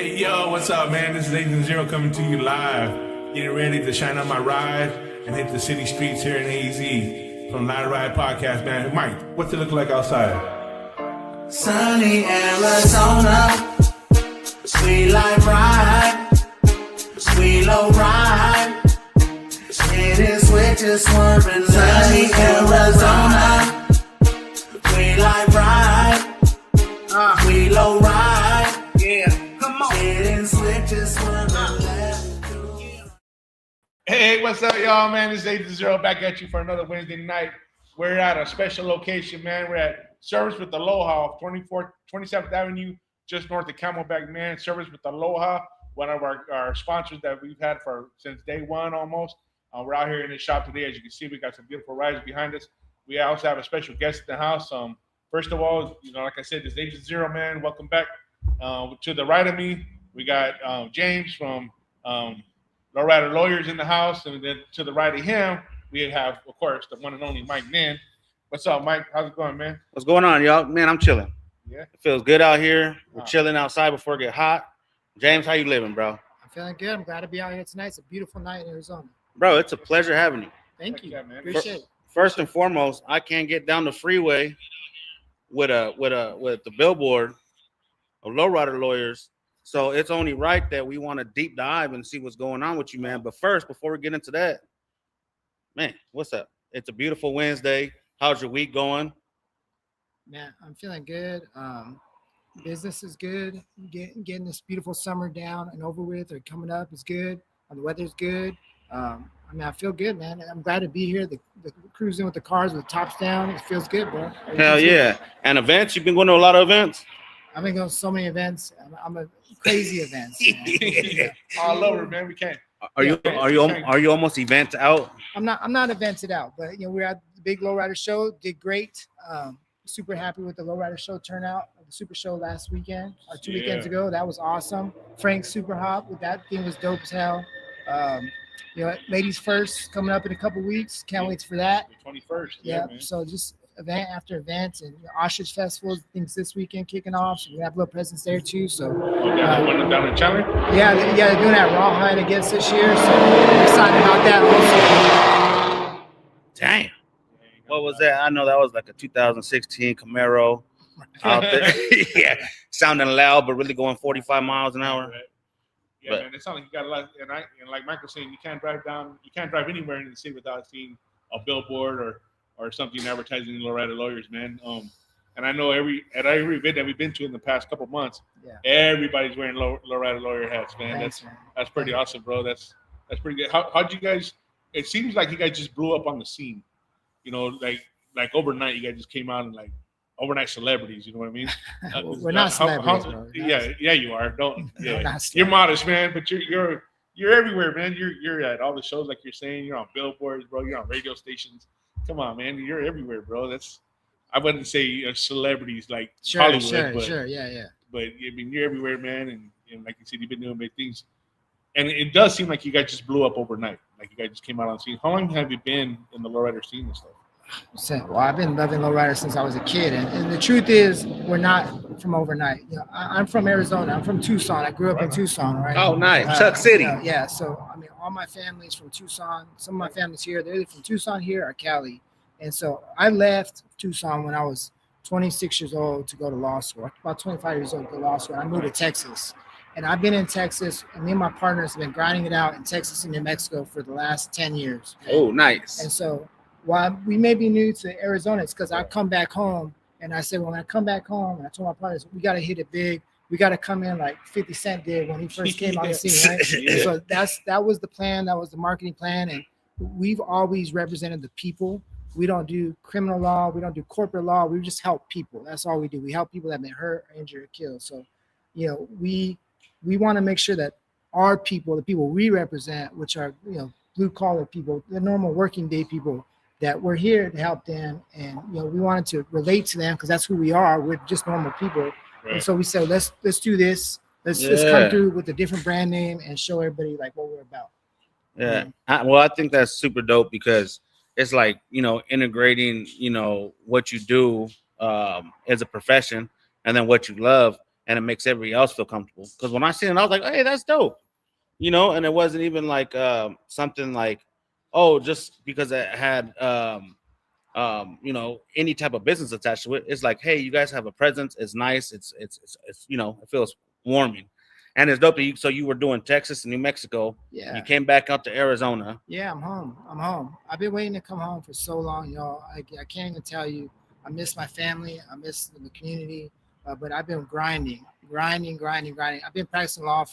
Hey, yo, what's up, man? This is Agent Zero coming to you live. Getting ready to shine on my ride and hit the city streets here in AZ from Lowrider Podcast, man. Mike, what's it look like outside? Sunny Arizona, sweet life ride, sweet low ride, hitting switches, swerving. Sunny Arizona, sweet life ride, sweet low ride, yeah, come on, hitting switches, swerving left. Hey, what's up, y'all, man? This is Agent Zero back at you for another Wednesday night. We're at a special location, man. We're at Service with Aloha, 27th Avenue, just north of Camelback, man. Service with Aloha, one of our sponsors that we've had since day one almost. We're out here in the shop today. As you can see, we got some beautiful rides behind us. We also have a special guest in the house. First of all, like I said, this is Agent Zero, man. Welcome back. To the right of me, we got James from Lowrider Lawyers in the house, and then to the right of him, we have, of course, the one and only Mike Nin. What's up, Mike? How's it going, man? What's going on, y'all? Man, I'm chilling. Yeah. It feels good out here. We're chilling outside before it get hot. James, how you living, bro? I'm feeling good. I'm glad to be out here tonight. It's a beautiful night in Arizona. Bro, it's a pleasure having you. Thank you. Yeah, man. Appreciate it. First and foremost, I can't get down the freeway with the billboard of Lowrider Lawyers. So it's only right that we want to deep dive and see what's going on with you, man. But first, before we get into that, man, what's up? It's a beautiful Wednesday. How's your week going? Man, I'm feeling good. Business is good. Getting this beautiful summer down and over with or coming up is good. The weather's good. I feel good, man. I'm glad to be here. The cruising with the cars with the tops down. It feels good, bro. Hell yeah. And events? You've been going to a lot of events? I've been going to so many events. I'm a crazy events. Yeah. All over, man. We can't. Are you almost event out? I'm not evented out, but we're at the big Lowrider show. Did great. Super happy with the Lowrider show turnout. The Super Show last weekend or 2 weekends ago. That was awesome. Frank's Super Hop with that thing was dope as hell. Ladies First coming up in a couple weeks. Can't wait for that. The 21st. Yeah. Man. So just event after event, and Ostrich Festival things this weekend kicking off. So we have little presents there too. So one down in Chandler? Yeah, they're doing that Rawhide against this year. So I'm excited about that also. Damn. What was that? I know that was like a 2016 Camaro out there. Yeah, sounding loud, but really going 45 miles an hour. Right. Yeah, man. It sounds like you got a lot. And like Michael was saying, you can't drive anywhere in the city without seeing a billboard or something advertising Lowrider Lawyers, man. And I know at every event that we've been to in the past couple months, everybody's wearing Lowrider Lawyer hats, man. That's pretty awesome, bro. That's pretty good. How'd you guys? It seems like you guys just blew up on the scene. Like overnight, you guys just came out and like overnight celebrities. You know what I mean? We're not celebrities, bro. Yeah, you are. Don't. Yeah, you're modest, man. But you're everywhere, man. You're at all the shows, like you're saying. You're on billboards, bro. You're on radio stations. Come on, man. You're everywhere, bro. I wouldn't say celebrities like Hollywood. Sure. Yeah. But I mean, you're everywhere, man. And like you said, you've been doing big things. And it does seem like you guys just blew up overnight. Like you guys just came out on scene. How long have you been in the Lowrider scene and stuff? Well, I've been loving Lowrider since I was a kid. And the truth is, we're not from overnight. I'm from Arizona. I'm from Tucson. I grew up in Tucson, right? Oh, nice. Chuck City. Yeah. So, all my family's from Tucson. Some of my family's here. They're either from Tucson here or Cali. And so I left Tucson when I was 26 years old to go to law school. About 25 years old to go to law school. I moved to Texas. And I've been in Texas, and me and my partners have been grinding it out in Texas and New Mexico for the last 10 years. Oh, nice. And so while we may be new to Arizona, it's because I come back home, and I said, when I come back home, and I told my partners, we got to hit it big. We got to come in like 50 Cent did when he first came on the scene, right? Yeah. So that was the plan. That was the marketing plan. And we've always represented the people. We don't do criminal law. We don't do corporate law. We just help people. That's all we do. We help people that have been hurt, injured, or killed. So, we want to make sure that our people, the people we represent, which are, blue collar people, the normal working day people, that we're here to help them. And, we wanted to relate to them because that's who we are. We're just normal people. Right. And so we said, let's do this. Let's come through with a different brand name and show everybody like what we're about. Yeah. I think that's super dope because it's like, integrating, what you do as a profession and then what you love. and it makes everybody else feel comfortable. Because when I seen it, I was like, hey, that's dope, you know. And it wasn't even like something like, oh, just because it had you know, any type of business attached to it. It's like, hey, you guys have a presence. It's nice. It's you know, it feels warming, and it's dope that you. So you were doing Texas and New Mexico. Yeah. You came back out to Arizona. Yeah, I'm home. I'm home. I've been waiting to come home for so long, y'all. I can't even tell you. I miss my family. I miss the community. But I've been grinding. I've been practicing law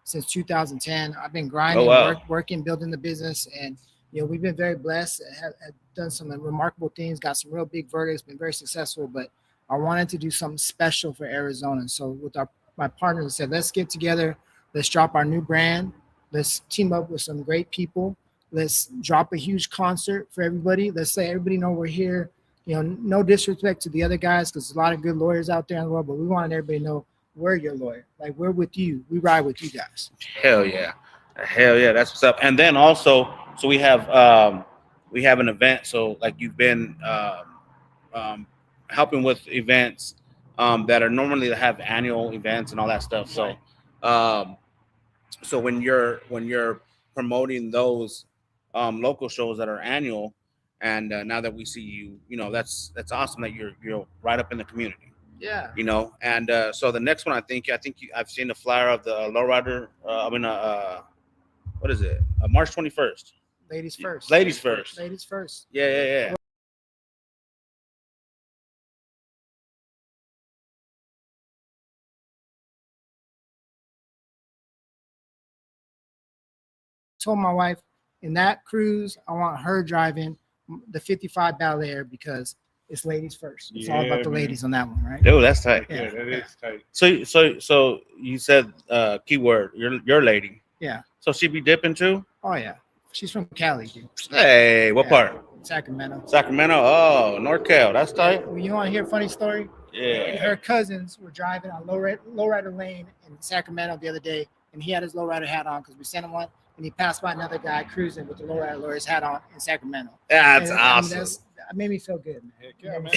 since 2010. I've been grinding, working, building the business, and you know, we've been very blessed. Have done some remarkable things. Got some real big verdicts. Been very successful. But I wanted to do something special for Arizona. So with my partners, I said, let's get together. Let's drop our new brand. Let's team up with some great people. Let's drop a huge concert for everybody. Let's let everybody know we're here. You know, no disrespect to the other guys, because there's a lot of good lawyers out there in the world, but we wanted everybody to know we're your lawyer. Like, we're with you. We ride with you guys. Hell yeah. That's what's up. And then also, so we have an event. So like you've been helping with events that are normally to have annual events and all that stuff. So so when you're promoting those local shows that are annual, and now that we see you, you know, that's awesome that you're right up in the community. Yeah. You know, and so the next one, I've seen the flyer of the Lowrider. What is it? March 21st. Ladies first. Ladies first. Ladies first. Yeah. Told my wife, in that cruise, I want her driving the 55 Bel Air, because it's ladies first. It's all about the ladies on that one, right? Dude, that's tight. Yeah, that is tight. So you said keyword, your lady. Yeah. So she be dipping too? Oh yeah. She's from Cali, dude. Hey, what part? Sacramento. Sacramento. Oh, NorCal. That's tight. Well, you want to hear a funny story? Yeah. Her cousins were driving on Lowrider Lane in Sacramento the other day, and he had his lowrider hat on because we sent him one, and he passed by another guy cruising with the Lowrider Lawyers hat on in Sacramento. That's and, awesome. That made me feel good, man. Heck yeah, man.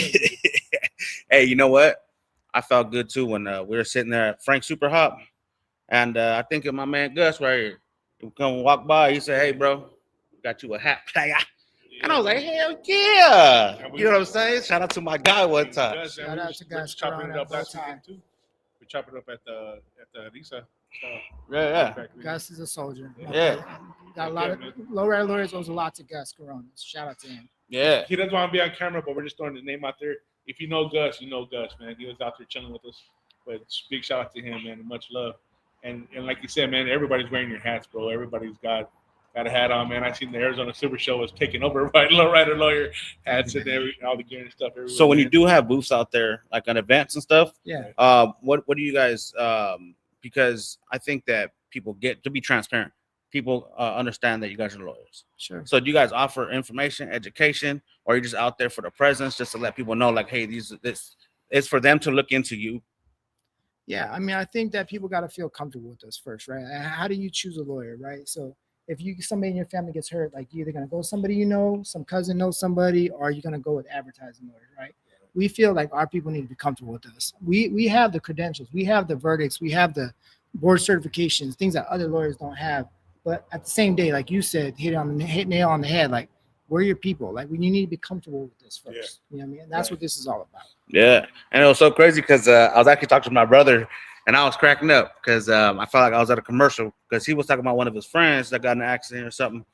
Hey, you know what? I felt good too when we were sitting there at Frank Super Hop, and I think of my man Gus right here. He come walk by. He said, "Hey, bro, got you a hat player." And I was like, hell yeah. You know what I'm saying? Shout out to my guy one time. Shout out to Gus. Chopping it up last weekend too. We chopped it up at the Risa. Yeah. Gus is a soldier. Yeah. Got a lot of Lowrider Lawyers owes a lot to Gus Corona. Shout out to him. Yeah. He doesn't want to be on camera, but we're just throwing his name out there. If you know Gus, you know Gus, man. He was out there chilling with us. But big shout out to him, man. And much love. And like you said, man, everybody's wearing your hats, bro. Everybody's got a hat on, man. I seen the Arizona Super Show was taken over by Lowrider Lawyer hats and all the gear and stuff. So when you do have booths out there, like on events and stuff, yeah. What do you guys? Because I think that people get to be transparent. People understand that you guys are lawyers. Sure. So do you guys offer information, education, or are you just out there for the presence, just to let people know, like, hey, this is for them to look into you? Yeah, I mean, I think that people got to feel comfortable with us first, right? How do you choose a lawyer, right? So if somebody in your family gets hurt, like, you're either gonna go with somebody you know, some cousin knows somebody, or you're gonna go with advertising lawyers, right? We feel like our people need to be comfortable with us. We have the credentials, we have the verdicts, we have the board certifications, things that other lawyers don't have. But at the same day, like you said, hit nail on the head, like, we're your people. Like, you need to be comfortable with this first. You know what I mean? And that's what this is all about. Yeah. And it was so crazy because I was actually talking to my brother, and I was cracking up because I felt like I was at a commercial because he was talking about one of his friends that got in an accident or something.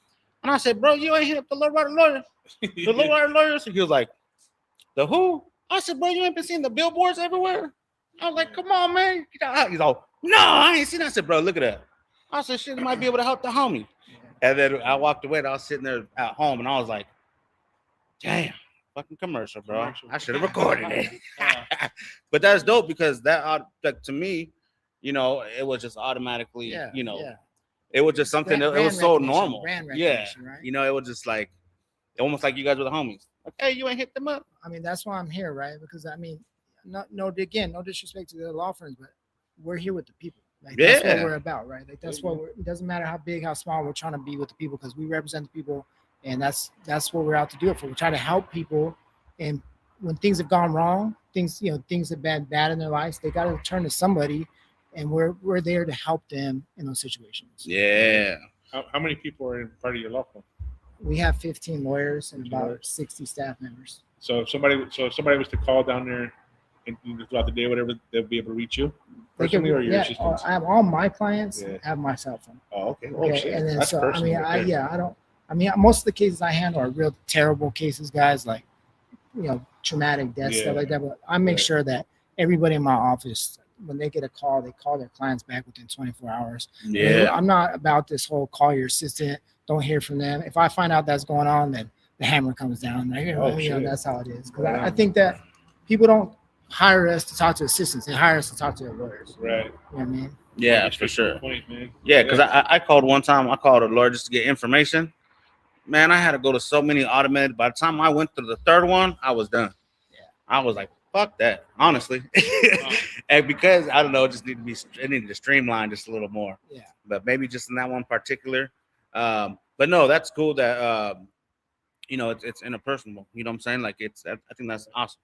And I said, bro, you ain't hit up the Lowrider Lawyer. The Lowrider Lawyers? He was like, the who? I said, bro, you ain't been seeing the billboards everywhere? I was like, come on, man. He's all, no, I ain't seen that. I said, bro, look at that. I said, shit, might be able to help the homie. And then I walked away and I was sitting there at home and I was like, damn, fucking commercial, bro. I should have recorded it. But that's dope because that, like, to me, you know, it was just automatically, you know, it was just something that it was so normal. Yeah. Right? You know, it was just like, almost like you guys were the homies. Like, hey, you ain't hit them up. I mean, that's why I'm here, right? Because, I mean, no disrespect to the law firms, but we're here with the people. Like, that's what we're about, right? Like, that's what it doesn't matter how big, how small, we're trying to be with the people because we represent the people, and that's what we're out to do it for. We try to help people and when things have gone wrong, things have been bad in their lives, they got to turn to somebody, and we're there to help them in those situations. Yeah. How many people are in part of your law firm? We have 15 lawyers and 15 about lawyers. 60 staff members. So if somebody was to call down there and throughout the day, whatever, they'll be able to reach you personally or your assistants. I have all my clients have my cell phone. Oh, okay. Oh, Okay, shit. and then That's so personal. most of the cases I handle are real terrible cases, guys, like traumatic death, stuff like that. But I make sure that everybody in my office, when they get a call, they call their clients back within 24 hours. Yeah. I'm not about this whole call your assistant, don't hear from them. If I find out that's going on, then the hammer comes down. That's how it is. Because I think that people don't hire us to talk to assistants; they hire us to talk to their lawyers. Right. You know what I mean? Yeah, for sure. Point, man. Yeah, because I called one time. I called a lawyer just to get information. Man, I had to go to so many automated. By the time I went through the third one, I was done. Yeah. I was like, fuck that, honestly. And because I don't know, it needed to streamline just a little more. Yeah. But maybe just in that one particular. But no, that's cool that it's interpersonal. You know what I'm saying? Like I think that's awesome.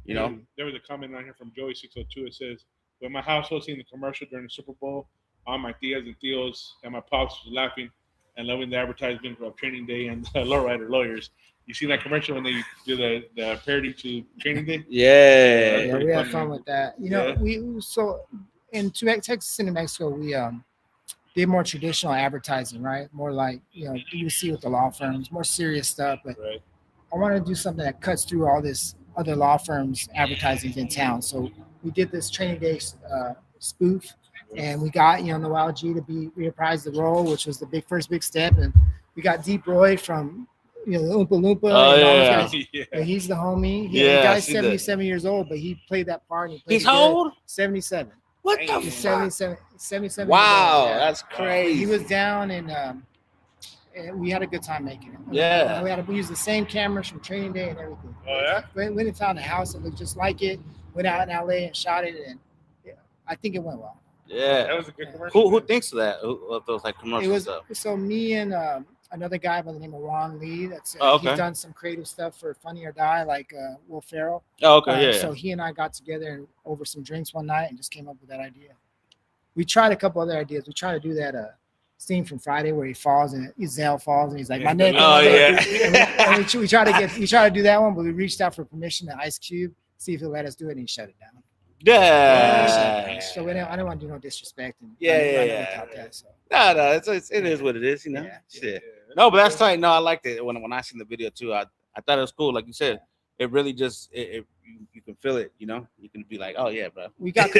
You know? There was a comment on here from Joey 602. It says, when my household seen the commercial during the Super Bowl, all my tias and tios and my pops was laughing and loving the advertisement of Training Day and Lowrider Lawyers. You seen that commercial when they do the parody to Training Day? Yeah. We had fun with that. So in Texas and New Mexico, we did more traditional advertising, right? More like you see with the law firms, more serious stuff. But I wanted to do something that cuts through all this other law firms advertising in town. So we did this Training Day spoof, and we got Noel G to reprise the role, which was the first big step, and we got Deep Roy from Oompa Loompa. Oh, and yeah. all those guys. But he's the homie. The Yeah, guy's 77 years old, but he played that part. And He's how old? 77. What the He's fuck? 77. Wow, years old, that's crazy. He was down, and we had a good time making it. Yeah. We used the same cameras from Training Day and everything. Oh, yeah? Went and found a house that looked just like it. Went out in LA and shot it, and I think it went well. That Yeah. was a good commercial. Who thinks of that? Of those like commercial It was stuff? so me and another guy by the name of Ron Lee. That's okay. He's done some creative stuff for Funny or Die, like Will Ferrell. Oh, okay, yeah. So he and I got together and over some drinks one night and just came up with that idea. We tried a couple other ideas. We tried to do that scene from Friday where he falls and Zell falls and he's like, my neck. Oh, yeah. And we tried to do that one, but we reached out for permission to Ice Cube, see if he'll let us do it, and he shut it down. Yeah. So I don't want to do no disrespect. And Yeah. That, so. No, it is what it is, you know. Yeah. Shit. No, but that's tight. No, I liked it when I seen the video too. I thought it was cool. Like you said, it really just you can feel it. You know, you can be like, oh yeah, bro. We got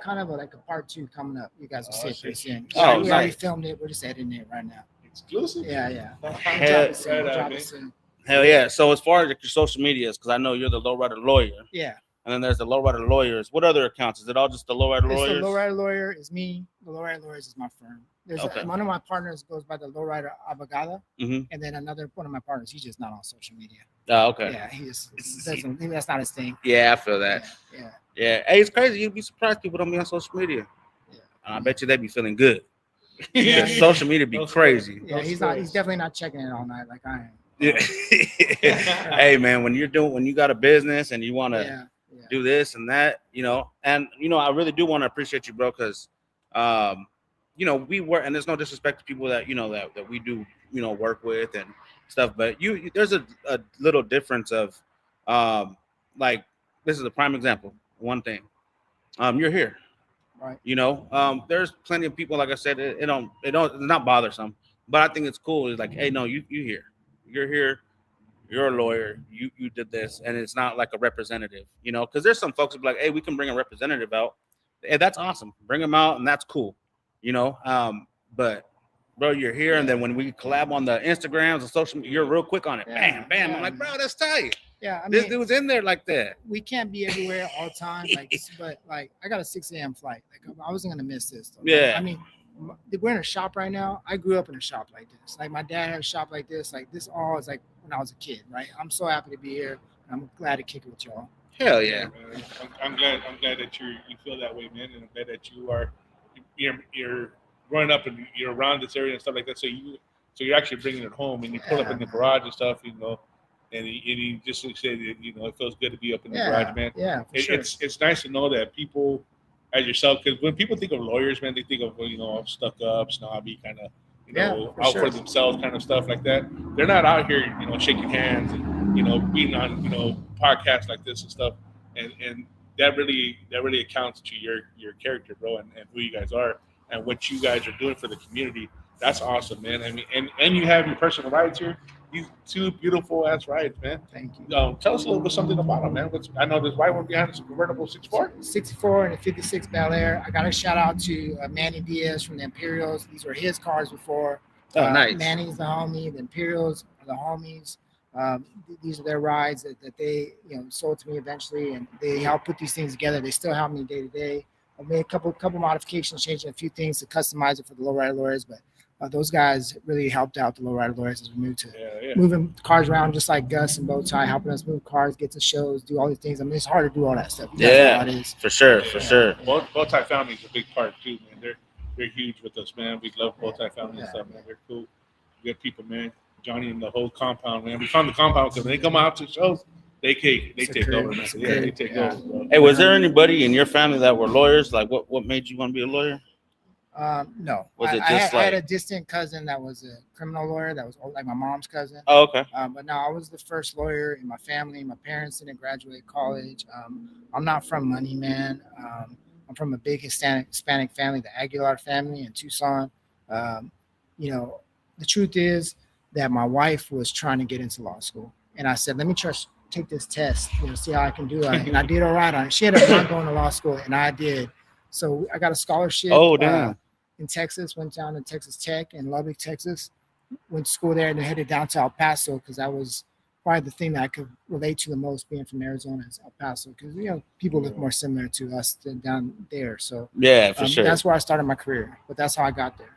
kind of like a part 2 coming up. You guys will see it pretty soon. Oh, we already nice. filmed it. We're just editing it right now. Exclusive? Yeah. Hell, Drop it soon. hell yeah. So as far as your social medias, because I know you're the Lowrider Lawyer, Yeah. and then there's the Lowrider Lawyers. What other accounts? Is it all just the Lowrider It's Lawyers? the Lowrider Lawyer is me. The Lowrider Lawyers is my firm. There's Okay. one of my partners goes by the Lowrider Abogada, Mhm. and then another one of my partners, he's just not on social media. Oh, okay. Yeah, he doesn't. Maybe that's not his thing. Yeah, I feel that. Yeah. Yeah. Hey, it's crazy. You'd be surprised people don't be on social media. Yeah. And I bet you they'd be feeling good. Yeah. Social media be Those crazy. Yeah, he's definitely not checking it all night like I am. Yeah. Hey man, when you got a business and you want to Yeah. do this and that, and I really do want to appreciate you, bro, because we work, and there's no disrespect to people that that we do work with and stuff, but you there's a little difference of like, this is a prime example. One thing, you're here, Right. there's plenty of people, like I said, it's not bothersome, but I think it's cool. It's like, hey, no, you're here, you're a lawyer, you did this, and it's not like a representative, because there's some folks who be like, hey, we can bring a representative out. Hey, that's awesome, bring them out, and that's cool, but bro, you're here, and then when we collab on the Instagrams and social media, you're real quick on it. Yeah, Bam. yeah. I'm like, bro, that's tight. Yeah, I This mean, dude's in there like that. we can't be everywhere all the time. But I got a 6 a.m. flight. Like, I wasn't gonna miss this. Though. Yeah. I mean, we're in a shop right now. I grew up in a shop like this. Like, my dad had a shop like this. Like, this all is like when I was a kid, right? I'm so happy to be here. And I'm glad to kick it with y'all. Hell yeah. Man. I'm glad that you feel that way, man, and I'm glad that you're growing up and you're around this area and stuff like that. So you're actually bringing it home, and you pull up in the garage and stuff. and he just said, you know, it feels good to be up in the Yeah, garage, man. yeah, for sure. It's nice to know that people as yourself, because when people think of lawyers, man, they think of, you know, stuck up, snobby, kind of, you know, Yeah, for out sure. for themselves, kind of stuff like that. They're not out here, you know, shaking hands and, you know, being on, you know, podcasts like this and stuff, and that really accounts to your character, bro, and who you guys are and what you guys are doing for the community. That's awesome, man. I mean, and you have your personal rides here. These two beautiful ass rides, man. Thank you. Tell us a little bit something about them, man. I know there's white one behind us, a convertible 6'4". 64 and a 56 Bel Air. I got a shout out to Manny Diaz from the Imperials. These were his cars before. Oh, nice. Manny's the homie. The Imperials are the homies. These are their rides that they, you know, sold to me eventually, and they helped put these things together. They still help me day to day. I made a couple modifications, changing a few things to customize it for the Lowrider Lawyers, but those guys really helped out the Lowrider Lawyers as we moved to moving cars around, just like Gus and Bowtie, helping us move cars, get to shows, do all these things. I mean, it's hard to do all that stuff. You guys know how it is. For sure. Bowtie family is a big part too, man. They're huge with us, man. We love Bowtie family and stuff, man. They're cool, good people, man. Johnny and the whole compound, man. We found the compound because when they come out to shows, they take over, man. Yeah, they take over, bro. Hey, was there anybody in your family that were lawyers? Like, what made you want to be a lawyer? No. Was it I just had a distant cousin that was a criminal lawyer that was like my mom's cousin. Oh, okay. But no, I was the first lawyer in my family. My parents didn't graduate college. I'm not from money, man. I'm from a big Hispanic family, the Aguilar family in Tucson. You know, the truth is that my wife was trying to get into law school. And I said, let me take this test, you know, see how I can do it. And I did all right on it. She ended up not going to law school, and I did. So I got a scholarship. Oh, damn. In Texas, went down to Texas Tech in Lubbock, Texas. Went to school there and then headed down to El Paso because that was probably the thing that I could relate to the most, being from Arizona, is El Paso, because, you know, people look more similar to us than down there. So yeah, for sure. That's where I started my career, but that's how I got there.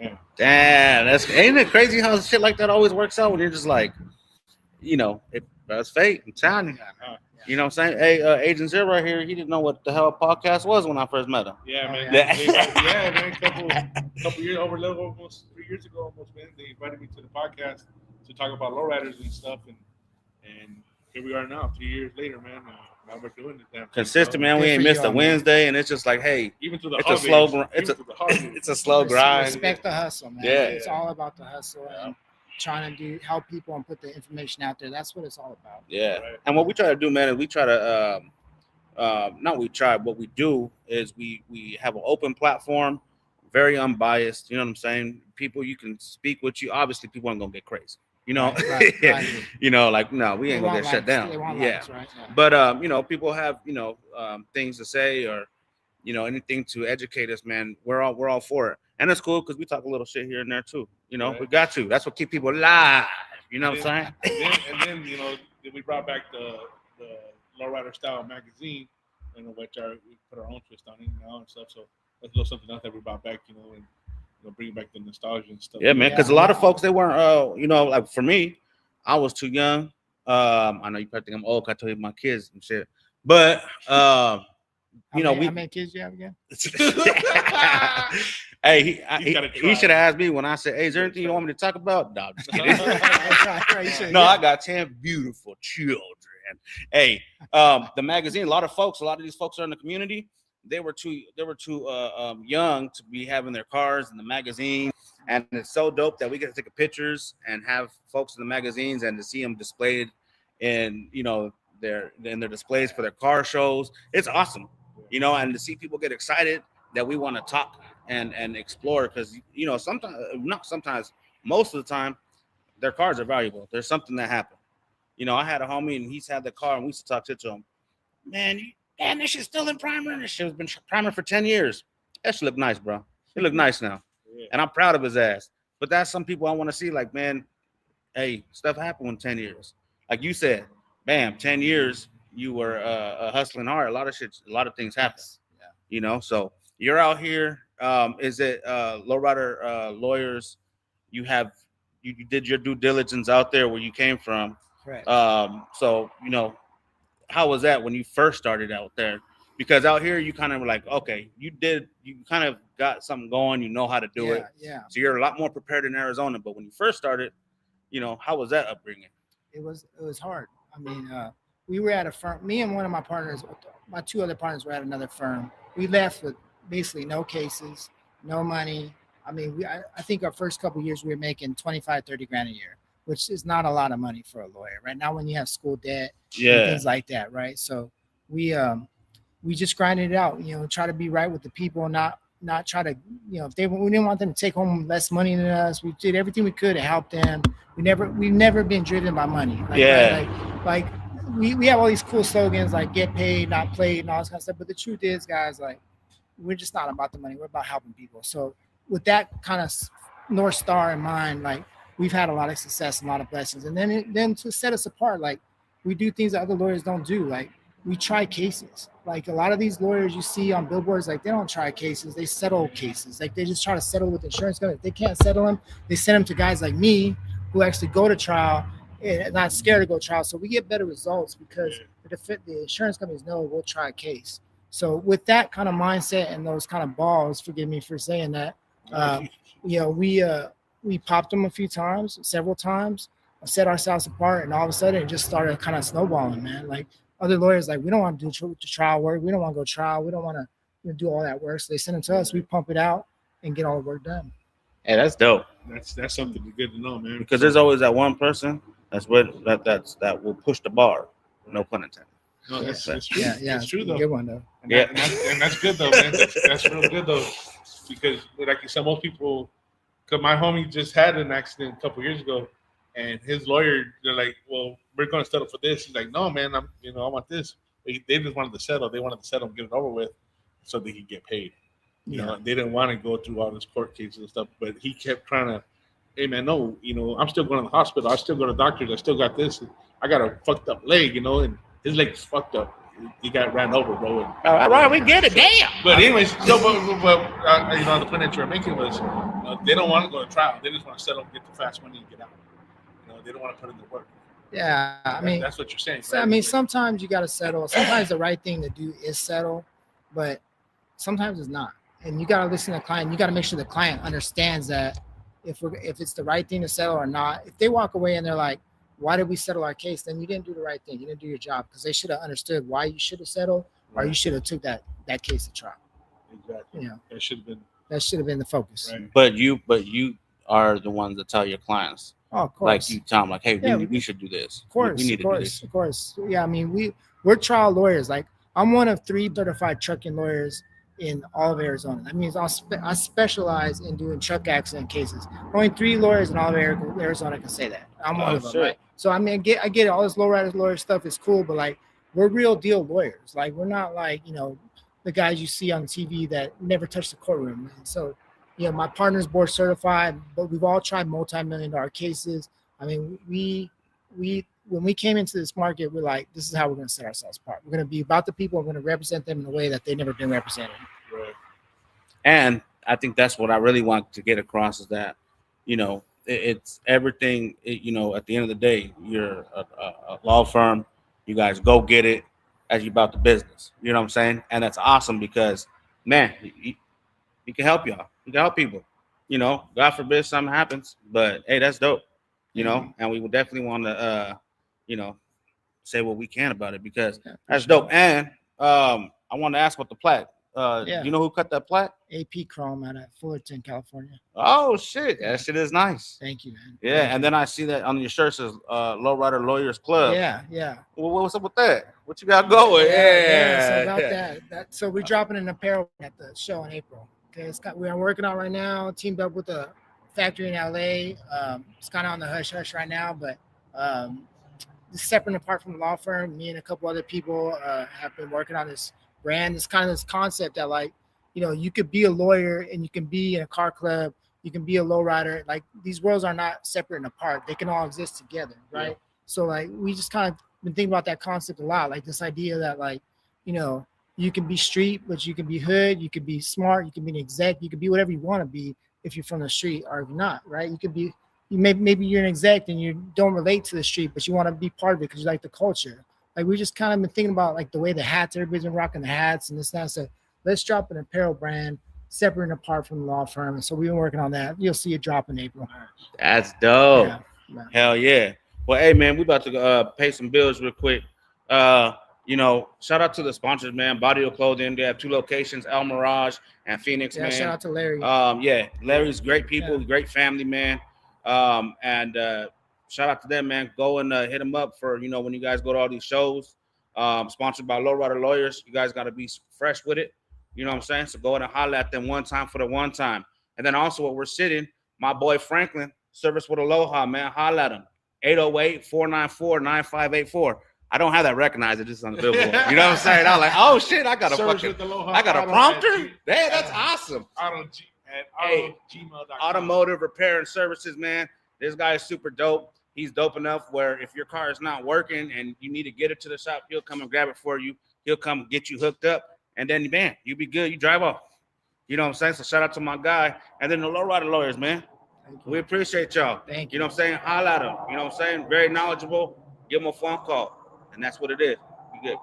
Yeah. Damn, ain't it crazy how shit like that always works out when you're just like, you know, that's fate. I'm telling you. You know what I'm saying? Hey, Agent Zero right here, he didn't know what the hell a podcast was when I first met him. Yeah, man. Yeah. Man. Couple years, almost 3 years ago, man. They invited me to the podcast to talk about lowriders and stuff, and here we are now, 3 years later, man. Now we're doing it. Damn consistent, man. We ain't missed a Wednesday, and it's just like, hey, even through the it's holidays, it's a slow grind. Respect the hustle, man. Yeah, it's all about the hustle and trying to help people and put the information out there. That's what it's all about. Yeah, right. And what we try to do, man, is we try to what we do is we have an open platform, very unbiased. You know what I'm saying? People, you can speak with you. Obviously, people aren't gonna get crazy. You know, right. You know, like, no, we ain't gonna get shut down. Likes, right? But you know, people have, you know, things to say, or, you know, anything to educate us, man. We're all for it, and it's cool because we talk a little shit here and there too. You know, we got to. That's what keep people alive. You know what I'm saying? And then you know, we brought back the Lowrider Style magazine, you know, which we put our own twist on it now and stuff. So that's a little something else that we brought back, you know, and bring back the nostalgia and stuff. Yeah, man. Because a lot of folks, they weren't, you know, like for me, I was too young. I know you probably think I'm old. I told you my kids and shit, but you know, how many kids do you have again? Hey, he should have asked me when I said, "Hey, is there anything you want me to talk about?" No, I'm just kidding. No, I got 10 beautiful children. Hey, the magazine. A lot of these folks are in the community. They were too young to be having their cars in the magazine, and it's so dope that we get to take pictures and have folks in the magazines and to see them displayed in, you know, their displays for their car shows. It's awesome, you know, and to see people get excited that we want to talk and explore, because, you know, most of the time their cars are valuable. There's something that happened. You know, I had a homie and he's had the car and we used to talk to him. Man, this shit's still in primer. This shit has been primer for 10 years. That shit look nice, bro. It look nice now. Yeah. And I'm proud of his ass. But that's some people I want to see, like, man, hey, stuff happened in 10 years. Like you said, bam, 10 years you were hustling hard. A lot of things happen. Yeah. You know, so you're out here. Is it Lowrider Lawyers? You did your due diligence out there where you came from. Correct. So, you know, how was that when you first started out there? Because out here you kind of were like, okay, you kind of got something going, you know how to do it. Yeah. So you're a lot more prepared in Arizona. But when you first started, you know, how was that upbringing? It was hard. I mean, we were at a firm. Me and one of my partners, my two other partners, were at another firm. We left with basically no cases, no money. I mean, I think our first couple of years we were making 25, 30 grand a year, which is not a lot of money for a lawyer right now when you have school debt and things like that, right? So we just grinded it out, try to be right with the people, not try to, if we didn't want them to take home less money than us. We did everything we could to help them. We've never been driven by money. Like we have all these cool slogans like get paid, not played, and all this kind of stuff. But the truth is, guys, like we're just not about the money. We're about helping people. So with that kind of North Star in mind, like we've had a lot of success, a lot of blessings. And then to set us apart, like we do things that other lawyers don't do. Like we try cases. Like a lot of these lawyers you see on billboards, like they don't try cases, they settle cases. Like they just try to settle with insurance companies. If they can't settle them, they send them to guys like me who actually go to trial and not scared to go to trial. So we get better results because the insurance companies know we'll try a case. So with that kind of mindset and those kind of balls, forgive me for saying that, we popped them a few times, several times, set ourselves apart, and all of a sudden it just started kind of snowballing, man. Like other lawyers, like we don't want to do trial work, we don't want to go trial, we don't want to do all that work. So they send them to us, we pump it out and get all the work done. Hey, that's dope. That's something good to know, man. Because there's always that one person that will push the bar. No pun intended. No, that's true. Yeah, that's true though. Good one though. And that's good though, man. That's real good though, because like you said, most people. Cause my homie just had an accident a couple years ago, and his lawyer, they're like, "Well, we're going to settle for this." He's like, "No, man, I want this." They just wanted to settle. They wanted to settle and get it over with, so they could get paid. You know, they didn't want to go through all this court cases and stuff. But he kept trying to, "Hey, man, no, I'm still going to the hospital. I still go to doctors. I still got this. I got a fucked up leg, and his leg's fucked up. He got ran over, bro." And, all right, we get it. Damn. But anyways, the point that you were making was they don't want to go to trial. They just want to settle, get the fast money, and get out. They don't want to put in the work. Yeah, I mean that's what you're saying. So, right? I mean, sometimes you got to settle. Sometimes the right thing to do is settle, but sometimes it's not. And you got to listen to the client. You got to make sure the client understands that if it's the right thing to settle or not. If they walk away and they're like, "Why did we settle our case?" Then you didn't do the right thing. You didn't do your job, because they should have understood why you should have settled, or you should have took that case to trial. Exactly. That should have been the focus. Right. But you are the ones that tell your clients. Oh, of course. Like you tell them, like, "Hey, we should do this. Of course, we need to do this." Of course. Yeah, I mean, we're trial lawyers. Like I'm one of 3 certified trucking lawyers in all of Arizona. That means I specialize in doing truck accident cases. Only 3 lawyers in all of Arizona can say that. I'm one of them. Right? So I mean, I get it. All this lowrider lawyer stuff is cool, but like we're real deal lawyers. Like we're not like the guys you see on TV that never touch the courtroom. And so, my partner's board certified, but we've all tried multi-million-dollar cases. I mean, when we came into this market, we're like, this is how we're going to set ourselves apart. We're going to be about the people. We're going to represent them in a way that they've never been represented. Right. And I think that's what I really want to get across is that, it's everything. At the end of the day, you're a law firm. You guys go get it as you about the business. You know what I'm saying? And that's awesome because, man, you can help y'all. You can help people. God forbid something happens, but hey, that's dope. And we would definitely want to, say what we can about it because that's dope. And I want to ask about the plaque. You know who cut that plaque? AP Chrome out of Fullerton, California. Oh shit, that shit is nice. Thank you, man. Yeah, and then I see that on your shirt says Lowrider Lawyers Club. Yeah. Well, what's up with that? What you got going? So about that. So we're dropping an apparel at the show in April. Okay, we're working on right now. Teamed up with a factory in LA. It's kind of on the hush right now, but separate and apart from the law firm, me and a couple other people have been working on this brand. It's kind of this concept that you could be a lawyer and you can be in a car club. You can be a lowrider. Like these worlds are not separate and apart. They can all exist together, right? Yeah. So we just kind of been thinking about that concept a lot. Like this idea that you can be street, but you can be hood. You can be smart. You can be an exec. You can be whatever you want to be if you're from the street or if you're not, right? You could be. Maybe you're an exec and you don't relate to the street, but you want to be part of it because you like the culture. Like we just kind of been thinking about the way the hats, everybody's been rocking the hats and this and that. So let's drop an apparel brand separate and apart from the law firm. And so we've been working on that. You'll see it drop in April. That's dope. Yeah. Hell yeah. Well, hey man, we about to pay some bills real quick. You know, shout out to the sponsors, man. Body of Clothing. They have 2 locations, El Mirage and Phoenix, Yeah, man. shout out to Larry. Yeah, Larry's great people, Yeah. great family, man. And shout out to them, man. Go and hit them up for, you know, when you guys go to all these shows. Sponsored by Lowrider Lawyers. You guys got to be fresh with it. You know what I'm saying? So go ahead and holler at them one time for the one time. And then also where we're sitting, my boy Franklin, Service with Aloha, man. Holler at him. 808-494-9584. I don't have that recognized. It just on the billboard. You know what I'm saying? I was like, oh shit, I got a prompter. Hey, that's awesome. Gmail.com. Automotive repair and services, man. This guy is super dope. He's dope enough where if your car is not working and you need to get it to the shop, he'll come and grab it for you. He'll come get you hooked up, and then man, you be good. You drive off. You know what I'm saying? So shout out to my guy, and then the Lowrider Lawyers, man. We appreciate y'all. Thank you. You know what I'm saying? Holla at them. You know what I'm saying? Very knowledgeable. Give them a phone call, and that's what it is. You good.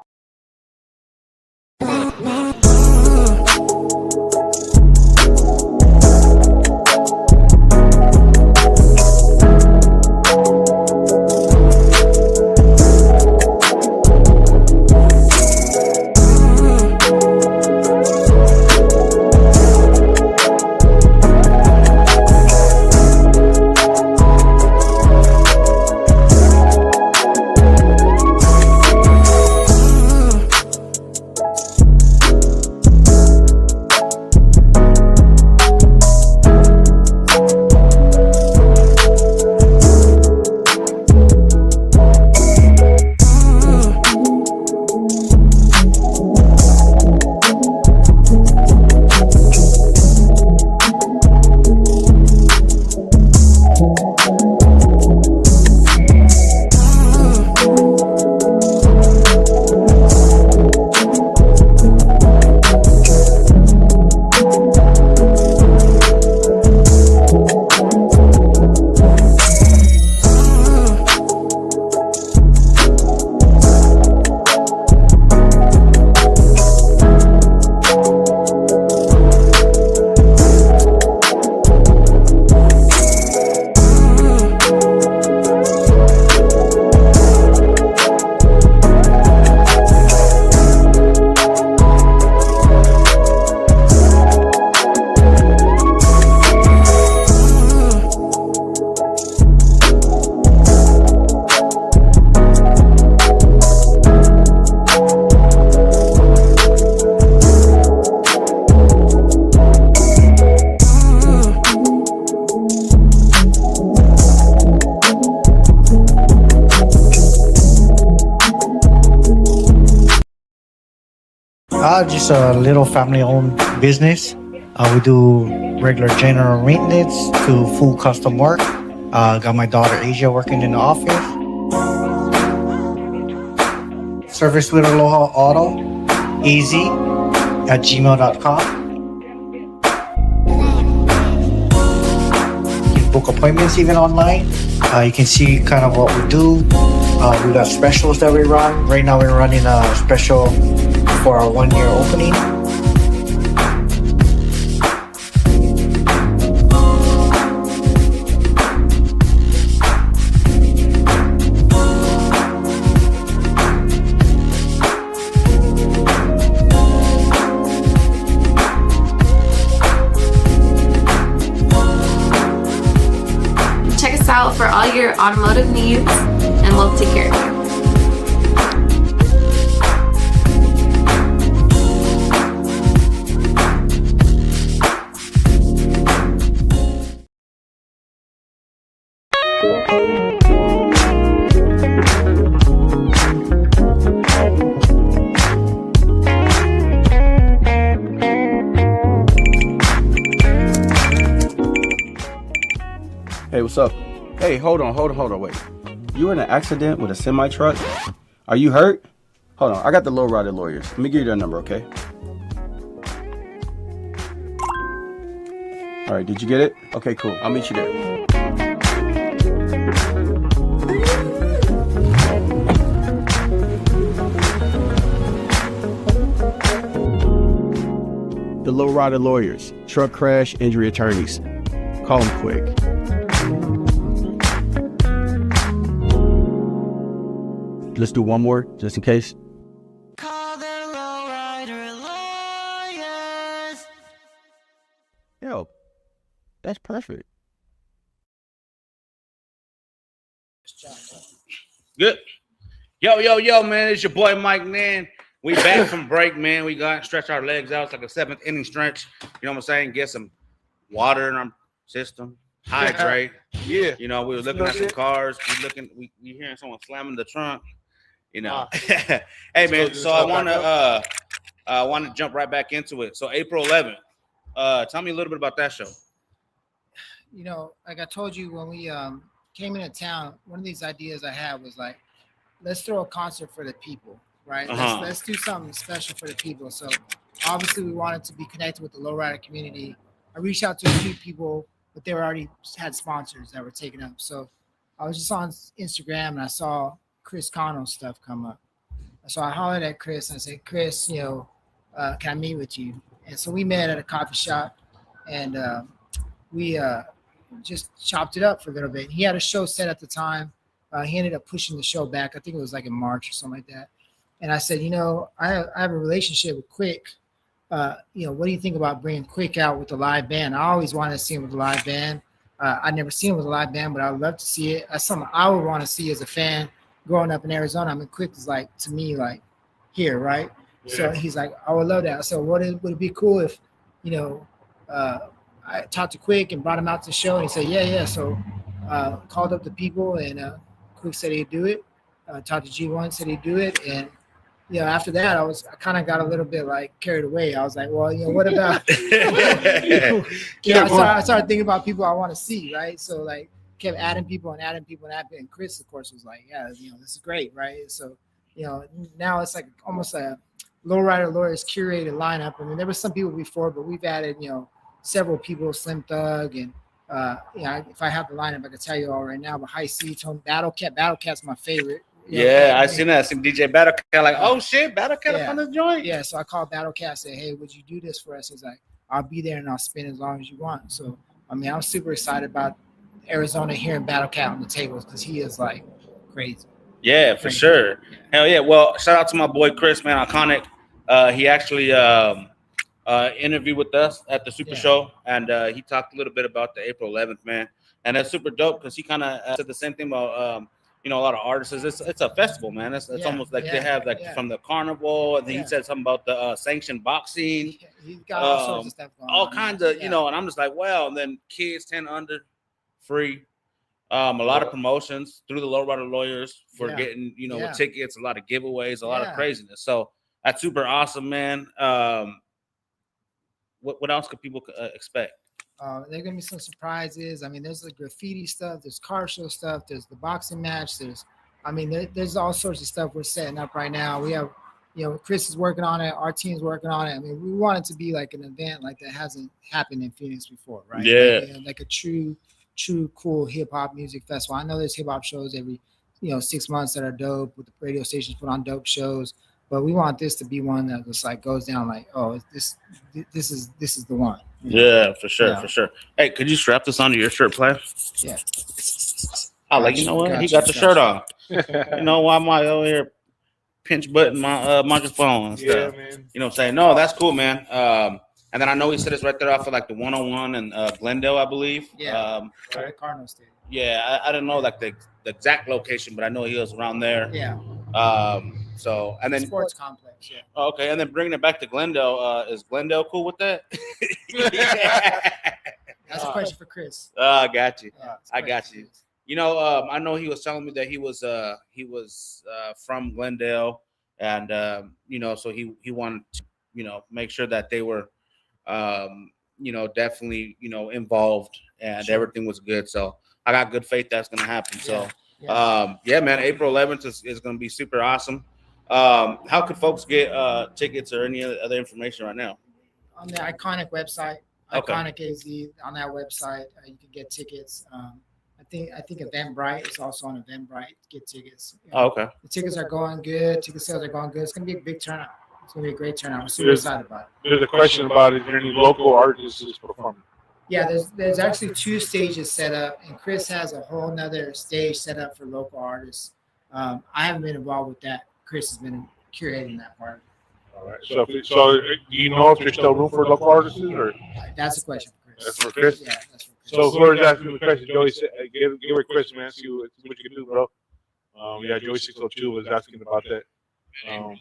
Just a little family-owned business. We do regular general maintenance to full custom work. Got my daughter Asia working in the office. Service with Aloha Auto, az@gmail.com. You can book appointments even online. You can see kind of what we do. We got specials that we run. Right now we're running a special for our 1-year opening. Check us out for all your automotive needs, and we'll take care of you. Hey, what's up? Hey, hold on, wait. You were in an accident with a semi-truck? Are you hurt? Hold on, I got the Lowrider Lawyers. Let me give you their number, okay? All right, did you get it? Okay, cool. I'll meet you there. The Lowrider Lawyers, truck crash injury attorneys. Call them quick. let's do one more just in case. Call the Lowrider Lawyers. Yo, that's perfect. Good. Yo, man. It's your boy Mike, man. We back from break, man. We got stretch our legs out. It's like a 7th inning stretch. You know what I'm saying? Get some water in our system. Hydrate. Yeah. You know, we were looking at some cars. We hearing someone slamming the trunk. You know. Hey, man. So I want to jump right back into it. So April 11th. Tell me a little bit about that show. You know, like I told you when we came into town, one of these ideas I had was like, let's throw a concert for the people, right? Let's do something special for the people. So obviously we wanted to be connected with the lowrider community. I reached out to a few people, but they were already had sponsors that were taken up. So I was just on Instagram and I saw Chris Connell's stuff come up. So I hollered at Chris and I said, Chris, you know, can I meet with you? And so we met at a coffee shop and we just chopped it up for a little bit. He had a show set at the time. He ended up pushing the show back. I think it was like in March or something like that. And I said, you know, I have a relationship with Quick. You know, what do you think about bringing Quick out with the live band? I always wanted to see him with a live band. I'd never seen him with a live band, but I would love to see it. That's something I would want to see as a fan growing up in Arizona. I mean, Quick is like, to me, like here, right? Yeah. So he's like, I would love that. So would it be cool if, you know, I talked to Quick and brought him out to the show, and he said, yeah. So called up the people, and Quick said he'd do it. Talked to G1, said he'd do it, and you know, after that, I kind of got a little bit like carried away. I was like, well, you know, what about? I started thinking about people I want to see, right? So like, kept adding people, and Chris, of course, was like, yeah, you know, this is great, right? So, you know, now it's like almost a Lowrider Lawyers curated lineup. I mean, there were some people before, but we've added, you know, several people, Slim Thug, and if I have the lineup, I can tell you all right now. But High C, Tone, Battlecat's my favorite. Yeah, I seen that. I seen DJ Battlecat like, oh shit, Battlecat up on the joint. Yeah, so I called Battlecat, said, hey, would you do this for us? He's like, I'll be there and I'll spin as long as you want. So, I mean, I'm super excited about Arizona hearing Battlecat on the tables because he is like crazy. Yeah, for sure. Hell yeah. Well, shout out to my boy Chris, man, iconic. He actually interviewed with us at the Super Show, and he talked a little bit about the April 11th, man. And that's super dope because he kind of said the same thing about you know, a lot of artists. It's a festival, man. It's almost like they have like from the carnival, and then he said something about the sanctioned boxing. He's got all sorts of stuff going on. All kinds of, you know, and I'm just like, wow. And then kids 10 under, free. A lot of promotions through the Lowrider Lawyers for getting, you know, with tickets, a lot of giveaways, a lot of craziness. So that's super awesome, man. What else could people expect? There are gonna be some surprises. I mean, there's the graffiti stuff, there's car show stuff, there's the boxing match, there's all sorts of stuff we're setting up right now. We have, you know, Chris is working on it, our team's working on it. I mean, we want it to be like an event like that hasn't happened in Phoenix before, right? Yeah. Like a true cool hip hop music festival. I know there's hip hop shows every, you know, 6 months that are dope with the radio stations put on dope shows. But we want this to be one that just like goes down like, oh, this is the one. Yeah, for sure, for sure. Hey, could you strap this onto your shirt, player? Yeah. Oh, like, you know what? He got the shirt on. You know, why am I over here pinch button my microphone and stuff? Yeah, man. You know what I'm saying? No, that's cool, man. And then I know he said it's right there off of like the 101 and Glendale, I believe. Yeah. Right, Cardinal Stadium. Yeah, I don't know like the exact location, but I know he was around there. Yeah. So and then sports complex. Yeah. Okay, and then bringing it back to Glendale, is Glendale cool with that? That's a question for Chris. I got you. Yeah, I got you. You know, I know he was telling me that he was from Glendale, and you know, so he wanted to, you know, make sure that they were, you know, definitely, you know, involved and everything was good. So I got good faith that's gonna happen. So yeah, man, April 11th is gonna be super awesome. How could folks get tickets or any other information right now? On the Iconic website, Iconic AZ, on that website, you can get tickets. I think Eventbrite is also on Eventbrite to get tickets. Okay. The tickets are going good. Ticket sales are going good. It's gonna be a big turnout. It's gonna be a great turnout. I'm super excited about it. There's a question about is there any local artists performing? Yeah, there's actually 2 stages set up, and Chris has a whole nother stage set up for local artists. I haven't been involved with that. Chris has been curating that part. All right. So do you know if there's still room for local artists, or That's a question for Chris. that's for Chris? Yeah, that's for Chris. So whoever's asking the question, Joey said, give her Chris, man. See what you can do, bro. Yeah, Joey 602 was asking about that. And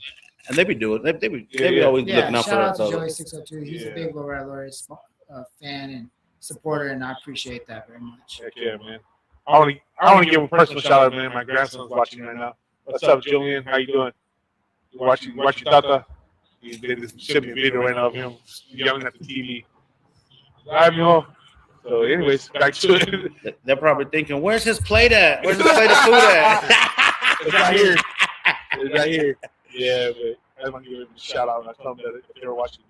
they be doing they be always looking out for shout out us. to Joey 602. He's a big Lowrider Lawyers fan and supporter, and I appreciate that very much. Heck yeah, man. I want to give a personal shout out, man. My grandson's watching right now. What's up, Julian? How you doing? You watching Tata? He sent me a video right now of him yelling at the TV. Drive me home. So, anyways, back to it. They're probably thinking, "Where's his plate at? Where's his plate of food at?" It's right here. It's right here. Yeah, but I want to give him a shout out. I told them that if they were watching.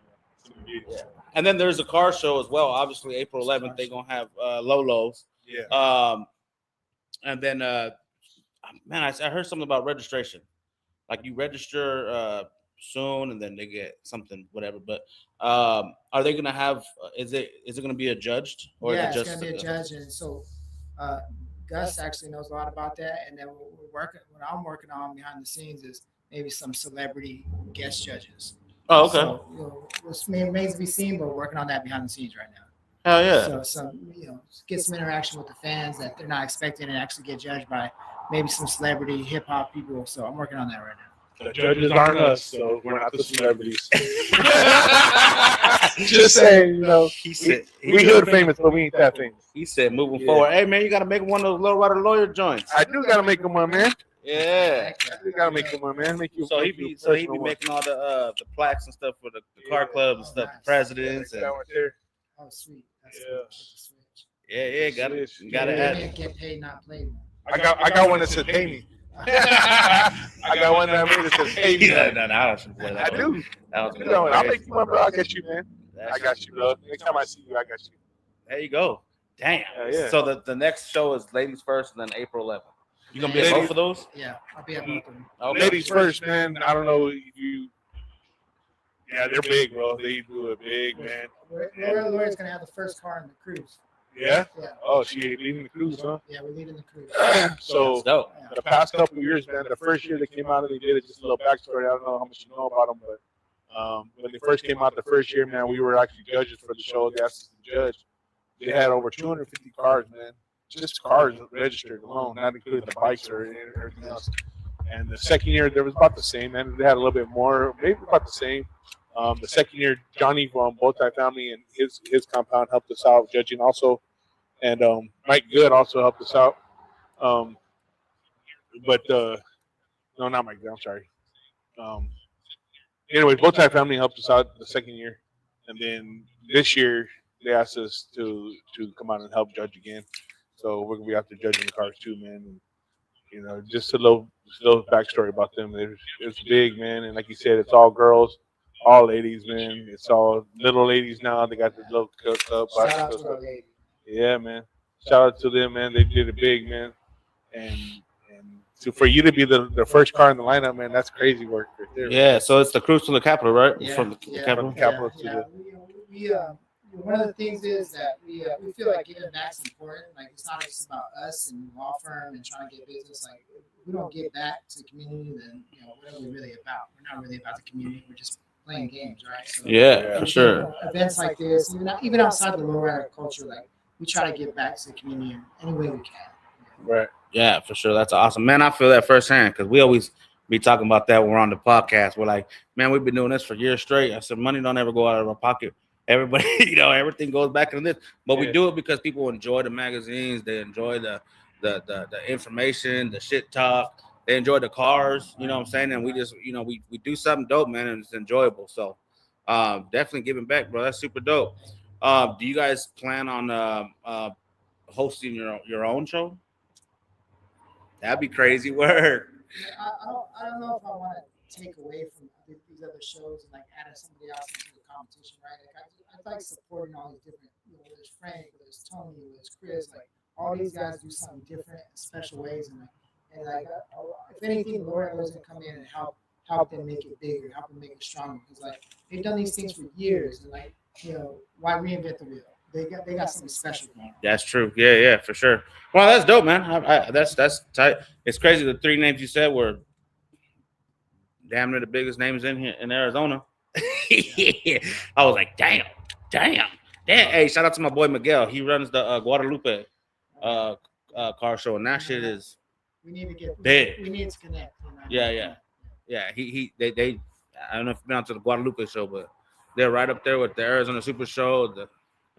And then there's a car show as well. Obviously, April 11th, they're gonna have Lolos. Yeah. And then, man, I heard something about registration. Like you register soon, and then they get something, whatever. But are they gonna have? Is it gonna be adjudged, or yeah, is it it's just gonna be a judge, and so Gus actually knows a lot about that. And then what I'm working on behind the scenes is maybe some celebrity guest judges. Oh, okay. So, it's remains to be seen, but we're working on that behind the scenes right now. Hell yeah. So get some interaction with the fans that they're not expecting and actually get judged by maybe some celebrity hip hop people. So I'm working on that right now. The judges aren't us, so we're not the celebrities. Just saying, He said we hood famous, but we ain't that famous. He said moving forward, hey man, you gotta make one of those Lowrider Lawyer joints. I do gotta make them one, man. Yeah. I do gotta make them one, man. So he be making all the plaques and stuff for the car clubs and stuff, nice. the presidents and Oh, sweet. That's yeah, gotta add. Get paid, not played. I got one that says "Pay me." I got one that made it says "Pay me." I do. I'll make you one, bro. I got you, man. I got you, bro. Next time I see you, I got you. There you go. Damn. Yeah. So the next show is Ladies First, and then April 11th. You gonna be at both of those? Yeah, I'll be at both of them. Okay. Ladies first, man. I don't know you. Yeah, they're big, bro. They do it big, man. Lowrider Lawyers gonna have the first car in the cruise. Yeah. Yeah. Oh, she leading the cruise, huh? Yeah, we're leading the cruise. So That's dope. the past couple of years, man, the first year they came out and they did it, just a little backstory. I don't know how much you know about them, but when they first came out the first year, man, we were actually judges for the show. They asked us to judge. They had over 250 cars, man. Just cars registered alone, not including the bikes or everything else. And the second year, there was about the same, man. They had a little bit more, maybe about the same. The second year, Johnny from Bowtie Family and his compound helped us out judging also. And Mike Good also helped us out. No, not Mike Good, I'm sorry. Anyways, Bowtie Family helped us out the second year. And then this year, they asked us to come out and help judge again. So we're going to be out there judging the cars too, man. And, just a little backstory about them. It's big, man. And like you said, it's all girls, all ladies, man. It's all little ladies now. They got the little cup. Shout out to our lady. Yeah, man. Shout out to them, man. They did it big, man. And so for you to be the first car in the lineup, man, that's crazy work right there. Yeah, so it's the cruise from the Capitol, right? Yeah, From the Capitol. Capital to Yeah. We one of the things is that we feel like giving back is important. Like it's not just about us and law firm and trying to get business. Like if we don't give back to the community, then what are we really about? We're not really about the community. We're just playing games, right? So, Yeah, for sure. Events like this, even outside the lowrider culture, like we try to give back to the community in any way we can. Right. Yeah, for sure. That's awesome, man. I feel that firsthand because we always be talking about that when we're on the podcast. We're like, man, we've been doing this for years straight. I said, money don't ever go out of our pocket. Everybody, everything goes back into this, but we do it because people enjoy the magazines. They enjoy the information, the shit talk. They enjoy the cars. You know what I'm saying? And we just, we do something dope, man, and it's enjoyable. So, definitely giving back, bro. That's super dope. Do you guys plan on hosting your own show? That'd be crazy work. Yeah, I don't know if I want to take away from these other shows and like add somebody else into the competition, right? Like I like supporting all these different, whether it's Frank, whether it's Tony, whether it's Chris, like all these guys do something different in special ways, and if anything, Lowrider Lawyers can come in and help them make it bigger, help them make it stronger, because like they've done these things for years, and why reinvent the wheel? they got something special going on. That's true. Yeah, for sure. Well, that's dope, man. That's tight. It's crazy. The three names you said were damn near the biggest names in here in Arizona. I was like, damn. Hey, shout out to my boy Miguel. He runs the Guadalupe car show, and that shit is We need to get big. We need to connect. You know? Yeah. They. I don't know if you've been out to the Guadalupe show, but they're right up there with the Arizona Super Show, the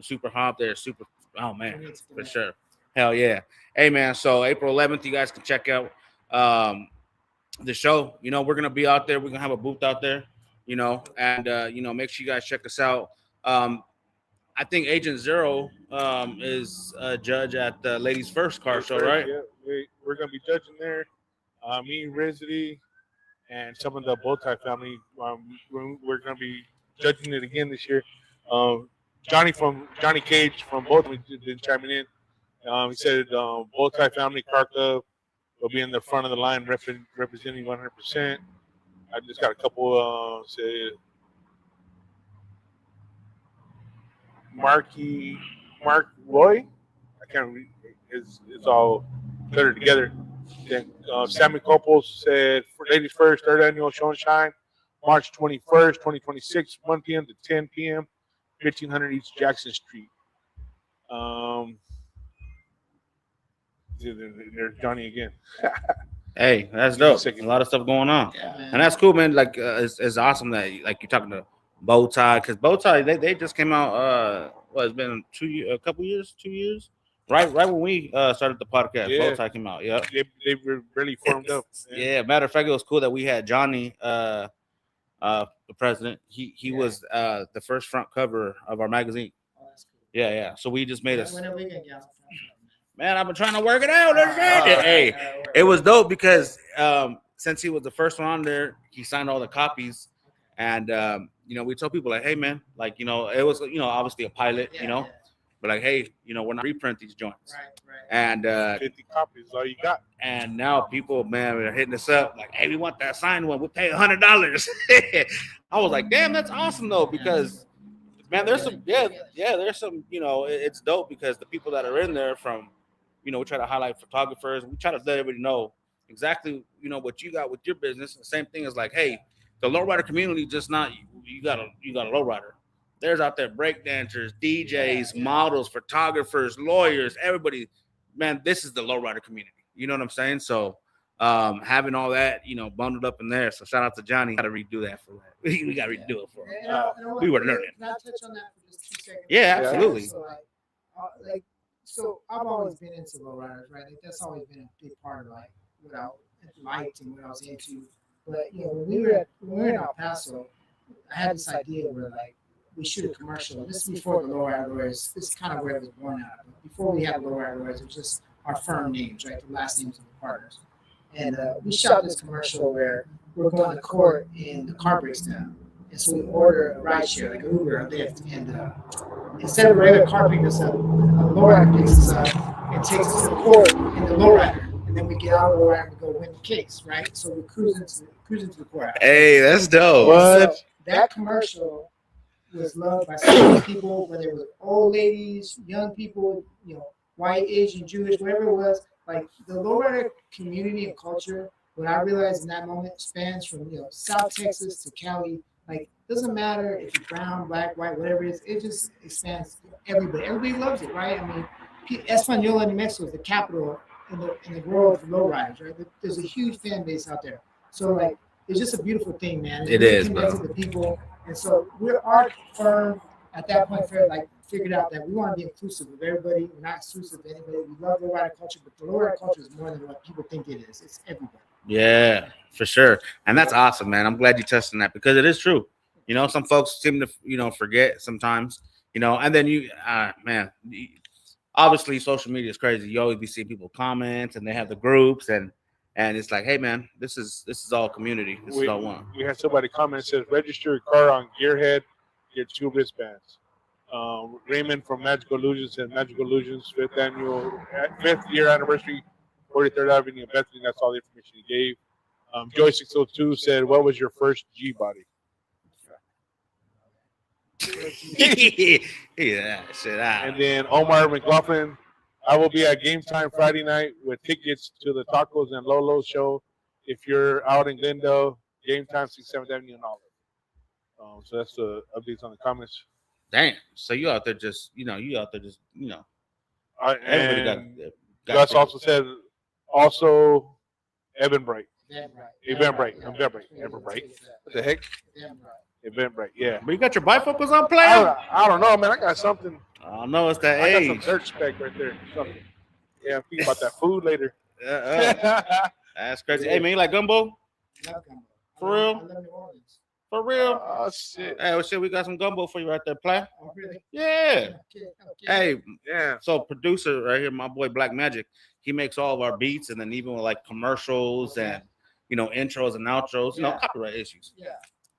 Super Hop. They're super. Oh man, for sure. Hell yeah. Hey man, so April 11th, you guys can check out the show. You know, we're gonna be out there. We're gonna have a booth out there. You know, and you know, make sure you guys check us out. I think Agent Zero is a judge at the Ladies First car show, right? Yeah, we're gonna be judging there. Me, Rizzy, and some of the Bowtie family. We're gonna be judging it again this year. Johnny Cage from Bowtie been chiming in. He said Bowtie family car club will be in the front of the line representing 100%. I just got a couple say Mark Roy. I can't read. It's all better together. Then Sammy Copos said for Ladies First, third annual Show and Shine, March 21st, 2026, 1 p.m. to 10 p.m., 1500 East Jackson Street. There's Johnny again. Hey, that's dope. A lot of stuff going on, and that's cool, man. Like, it's awesome that like you're talking to Bowtie, because Bowtie they just came out. It's been 2 years, a couple years, 2 years, right when we started the podcast. Yeah. Bowtie came out. Yeah, they were really formed up. Yeah, matter of fact, it was cool that we had Johnny, the president. He was the first front cover of our magazine. Oh, that's cool. Yeah. So we just made us. When are we gonna get? Man, I've been trying to work it out. Hey, it was dope because since he was the first one on there, he signed all the copies, and you know, we told people like, hey man, like, you know, it was, you know, obviously a pilot, you know, but like, hey, you know, we're not reprint these joints, right. And 50 copies is all you got. And now people, man, are hitting us up like, hey, we want that signed one. We'll pay $100. I was like, damn, that's awesome though, because man, there's some, there's some, you know, it's dope because the people that are in there from, you know, we try to highlight photographers. We try to let everybody know exactly, you know, what you got with your business. The same thing is like, hey, the lowrider community, just not you got a lowrider. There's out there breakdancers, DJs, models, photographers, lawyers, everybody. Man, this is the lowrider community. You know what I'm saying? So having all that, you know, bundled up in there. So shout out to Johnny. Got to redo that for that. We got to redo it for him. We were learning. Can I touch on that for just 2 seconds? Yeah, absolutely. So I've always been into lowriders, right? Like that's always been a big part of like what I liked and what I was into. But you know, when we were in El Paso, I had this idea where like we shoot a commercial. This is before the Lowrider Lawyers. This is kind of where it was born out of. Before we had Lowrider Lawyers, it was just our firm names, right? The last names of the partners. And we shot this commercial where we're going to court and the car breaks down. And so we order a ride share, like Uber, a Lyft, and instead of a regular car picking us up, a lowrider picks us up and takes us to court in the lowrider. And then we get out of the lowrider and we go win the case, right? So we cruise into the courthouse. Hey, that's dope. What? So that commercial was loved by so many people, whether it was old ladies, young people, you know, white, Asian, Jewish, whatever it was. Like the lowrider community and culture, what I realized in that moment spans from, you know, South Texas to Cali. Like, doesn't matter if you're brown, black, white, whatever it is, it just expands everybody. Everybody loves it, right? I mean, Española, New Mexico is the capital in the world of lowriders, right? There's a huge fan base out there. So, like, it's just a beautiful thing, man. It is, bro. The people. And so our firm at that point figured out that we want to be inclusive of everybody. We're not exclusive to anybody. We love lowrider culture, but the lowrider culture is more than what people think it is. It's everybody. Yeah, for sure. And that's awesome, man. I'm glad you touched on that because it is true. You know, some folks seem to, you know, forget sometimes, you know, and then man, obviously social media is crazy. You always be seeing people comment and they have the groups and it's like, hey man, this is all community. This is all one. We had somebody comment says register your car on Gearhead, get 2 wristbands. Raymond from Magical Illusions and Magical Illusions 5th year anniversary, 43rd Avenue in Bethany. That's all the information he gave. Joy 602 said, what was your first G body? Yeah, shit out. And then Omar McLaughlin, I will be at Game Time Friday night with tickets to the Tacos and Lolo show. If you're out in Glendale, Game Time 67th Avenue and all that. So that's the updates on the comments. Damn. So you out there just, everybody And got Gus also said, also Eventbrite. Eventbrite. Eventbrite. What the heck? Eventbrite, yeah. But you got your bifocals on, player? I don't know, man. I got something. I know it's that I got age. some search spec right there. Something. Yeah, I'm thinking about that food later. That's crazy. Hey, man, you like gumbo? For real? I love New Orleans. For real? Oh, shit. Hey, well, shit, we got some gumbo for you right there, play. Oh, really? Yeah. Okay. Hey, Yeah. so producer right here, my boy Black Magic, he makes all of our beats, and then even with like commercials and intros and outros, copyright issues. Yeah.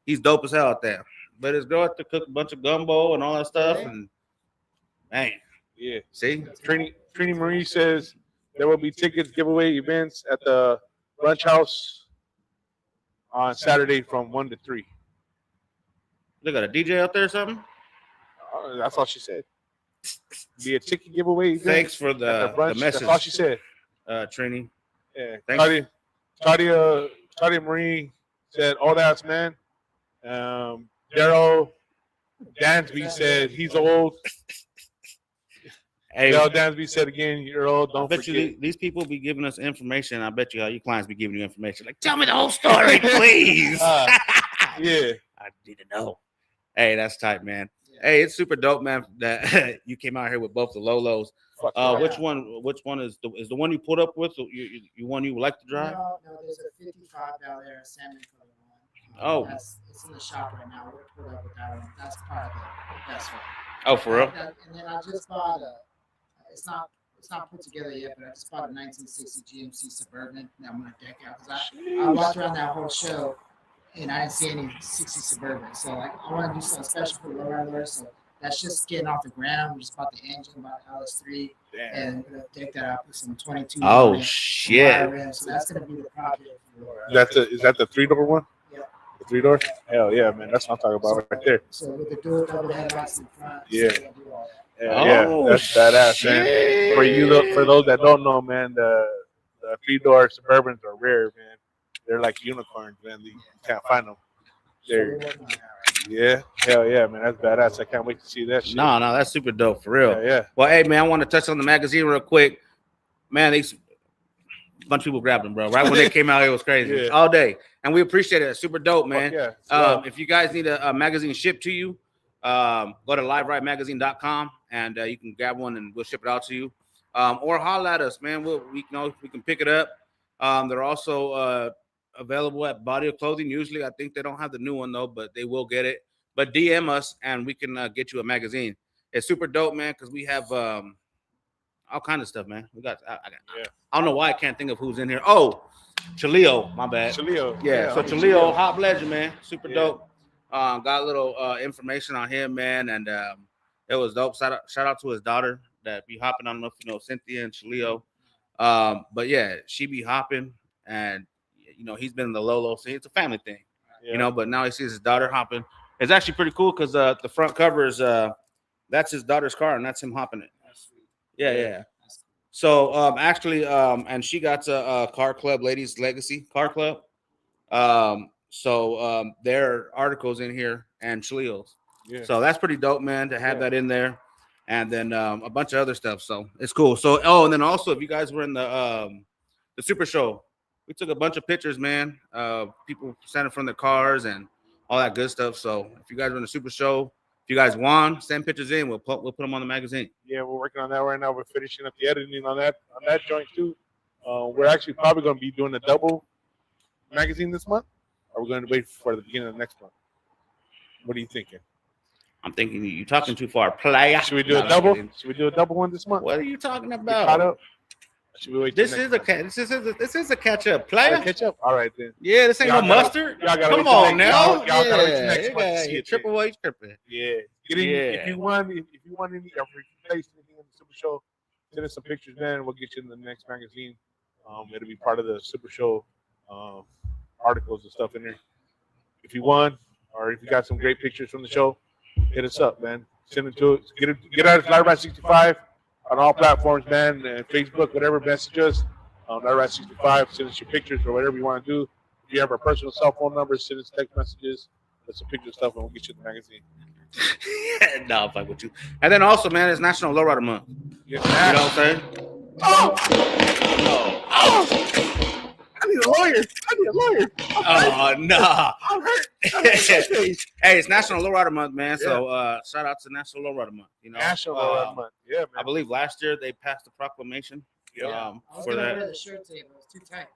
He's dope as hell out there. But his girl had to cook a bunch of gumbo and all that stuff, and man, Yeah. see, Trini Marie says there will be tickets giveaway events at the Lunch House on Saturday from 1 to 3. they got a DJ out there or something. That's all she said. Be a ticket giveaway event. Thanks for at the brunch. message, That's all she said. Trini. Yeah. Thanks. Claudia Marie said, "Oh, that's man." Daryl Dansby said he's old. Hey, Daryl Dansby said again, "You're old. I Don't bet forget." you these people be giving us information. I bet you your clients be giving you information. Like, tell me the whole story, please. Yeah. I need to know. Hey, that's tight, man. Hey, it's super dope, man, that you came out here with both the Lolos. Fuck yeah. Which one is the one you put up with? You one you would like to drive? No, there's a 55 down there, a salmon color one. Oh. It's in the shop right now. We're put up with that one. That's probably the best one. Oh, for real? And then I just bought it's not put together yet, but I just bought a 1960 GMC Suburban that I'm gonna deck out because I walked around that whole show and I didn't see any 60 Suburban. So like I want to do something special for Lowrider Lawyers. So that's just getting off the ground. We just bought the engine, bought LS3, and we're gonna deck that out, put some 22. Oh on it, shit! wire rims. So that's gonna be the project for Lowrider. Is that the 3-door one? Yeah. The 3-door? Hell yeah, man. That's what I'm talking about right there. So with the dual double headlights in front. Yeah. So we'll do all that. Yeah, that's badass, man. For those that don't know, man, the 3-door Suburbans are rare, man. They're like unicorns, man. You can't find them. Yeah, hell yeah, man. That's badass. I can't wait to see that shit. No, that's super dope for real. Yeah. Well, hey man, I want to touch on the magazine real quick. Man, a bunch of people grabbed them, bro. Right when they came out, it was crazy all day, and we appreciate it. It's super dope, man. Yeah. If you guys need a magazine shipped to you, go to liverightemagazine.com and you can grab one and we'll ship it out to you. Or holla at us, man. We can pick it up. They're also available at Body of Clothing. Usually, I think they don't have the new one though, but they will get it. But DM us and we can get you a magazine. It's super dope, man, because we have all kind of stuff, man. We got. I don't know why I can't think of who's in here. Oh, Chaleo, my bad. Chaleo. Yeah. So Chaleo, hot legend, man. Super dope. Got a little information on him, man, and it was dope. Shout out to his daughter that be hopping. I don't know if you know Cynthia and Chaleo. But yeah, she be hopping, and he's been in the Lolo scene. It's a family thing, but now he sees his daughter hopping. It's actually pretty cool because the front cover is that's his daughter's car, and that's him hopping it. Yeah. So actually, and she got a car club, Ladies Legacy Car Club. So there are articles in here and Chaleo's. Yeah. So that's pretty dope, man, to have that in there. And then a bunch of other stuff. So it's cool. So and then also if you guys were in the Super Show, we took a bunch of pictures, man. People standing from their cars and all that good stuff. So if you guys were in the Super Show, if you guys won, send pictures in. We'll put them on the magazine. Yeah, we're working on that right now. We're finishing up the editing on that joint too. We're actually probably going to be doing a double magazine this month. Or we're going to wait for the beginning of next month. What are you thinking? I'm thinking you're talking too far, player. Should we do a double? Should we do a double one this month? What are you talking about? Should we wait? This is a catch up, player. Catch up. All right then. Yeah, this ain't no mustard. Come on now. Y'all gotta wait till next month. You triple white tripping. Yeah. If you want any place anything in the Super Show, send us some pictures, man. We'll get you in the next magazine. It'll be part of the Super Show articles and stuff in there. If you won, or if you got some great pictures from the show, hit us up, man. Send it to us. Get out of Lowrider65 on all platforms, man. And Facebook, whatever, message us. Lowrider65. Send us your pictures or whatever you want to do. If you have our personal cell phone number, send us text messages. Put some picture stuff, and we'll get you the magazine. No, I'll fuck with you. And then also, man, it's National Lowrider Month. Yes, You know what I'm saying? Oh! I need a lawyer. Oh, nah. I'm hurt. Hey, it's National Lowrider Month, man. So shout out to National Lowrider Month. You know, National Lowrider Month. Yeah, man. I believe last year they passed the proclamation. I was For gonna that. wear the shirt today, but it's too tight.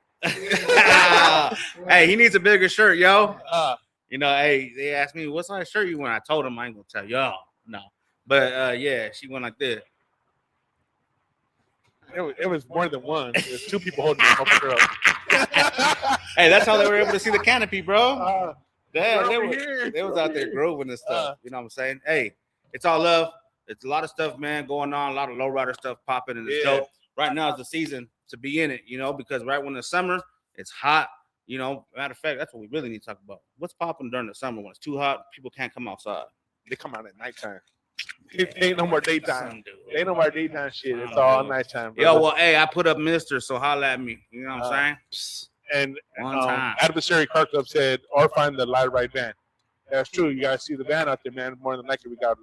Hey, he needs a bigger shirt, yo. You know, hey, they asked me what size shirt you want. I told them I ain't gonna tell y'all. No, but yeah, she went like this. It was more than one. There's two people holding the girl. Hey, that's how they were able to see the canopy, bro. They over was out there grooving and stuff. You know what I'm saying? Hey, it's all love. It's a lot of stuff, man, going on. A lot of lowrider stuff popping, and it's dope. Right now is the season to be in it, you know, because right when the summer, it's hot. You know, matter of fact, that's what we really need to talk about. What's popping during the summer when it's too hot? People can't come outside. They come out at nighttime. It ain't no more daytime. Ain't no more daytime shit. It's all nighttime. Yo, well, hey, I put up Mister, so holla at me. You know what I'm saying? And One time. Adversary Car Club said, or find the Lowrider van. That's true. You guys see the van out there, man. More than likely, we got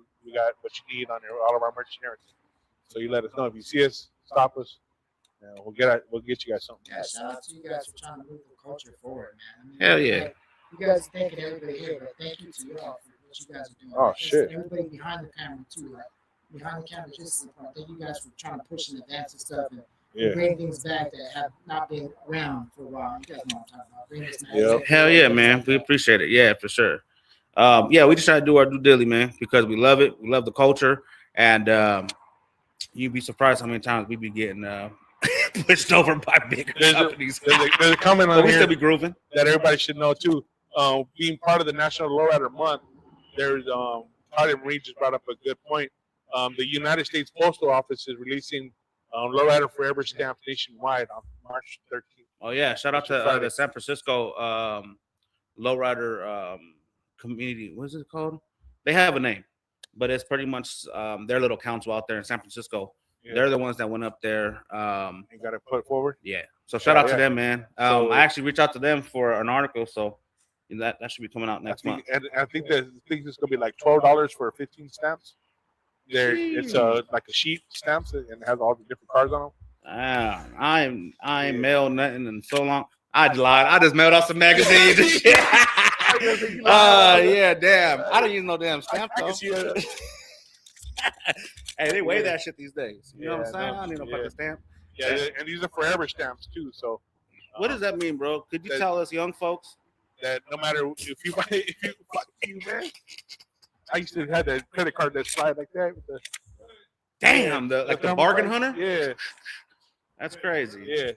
what you need on there, all of our merch and everything. So you let us know if you see us, stop us. We'll get you guys something. Yeah, shout out to you guys for trying to move the culture forward, man. I mean, Hell yeah. You guys thanking everybody here, but thank you to you all for what you guys are doing. Oh, Like, shit. Everybody behind the camera too. Like behind the camera, just as important. Thank you guys for trying to push and advance and stuff and bring things back that have not been around for a while. You guys know what I'm talking about. Bring this Yep. Hell yeah, man. We appreciate it. Yeah, for sure. Yeah, we just try to do our due diligence, man, because we love it. We love the culture. And you'd be surprised how many times we be getting pushed over by bigger companies. There's a comment on But we here still be grooving. that everybody should know too. Being part of the National Lowrider Month, there's Carter Marie just brought up a good point. The United States Postal Office is releasing Lowrider Forever stamps nationwide on March 13th. Oh yeah, shout out to the San Francisco Lowrider community. What is it called? They have a name, but it's pretty much their little council out there in San Francisco. Yeah. They're the ones that went up there. You got to put it forward. Yeah. So shout out to them, man. I actually reached out to them for an article, so that should be coming out next month. And I think it's gonna be like $12 for 15 stamps. It's like a sheet stamps and it has all the different cards on them. I ain't mailed nothing in so long. I lied. I just mailed out some magazines and shit. Yeah, damn. I don't use no damn stamp though. Hey, they weigh that shit these days. You know what I'm saying? I don't need no fucking stamp. Yeah, and these are forever stamps too. So, what does that mean, bro? Could you tell us, young folks, that no matter if you fuck you, man. I used to have that credit card that slide like that. With the, the bargain hunter. Yeah, that's crazy. Yeah.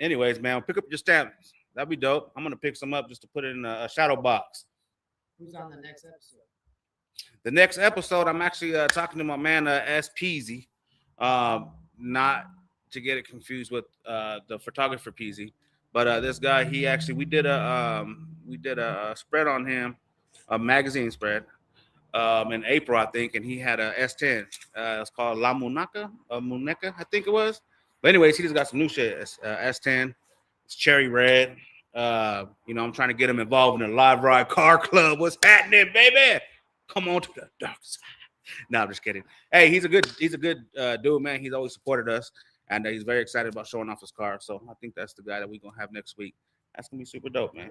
Anyways, man, pick up your stamps. That'd be dope. I'm gonna pick some up just to put it in a shadow box. Who's on the next episode? The next episode, I'm actually talking to my man S. Peasy. Not to get it confused with the photographer Peasy, but this guy, we did a spread on him, a magazine spread, in April, I think, and he had a S10. It's called La Muñeca, I think it was. But anyways, he just got some new shit. It's, S10. It's cherry red. I'm trying to get him involved in the Live Ride Car Club. What's happening, baby? Come on to the dark side. No, I'm just kidding. Hey, he's a good dude, man. He's always supported us, and he's very excited about showing off his car. So I think that's the guy that we're gonna have next week. That's gonna be super dope, man.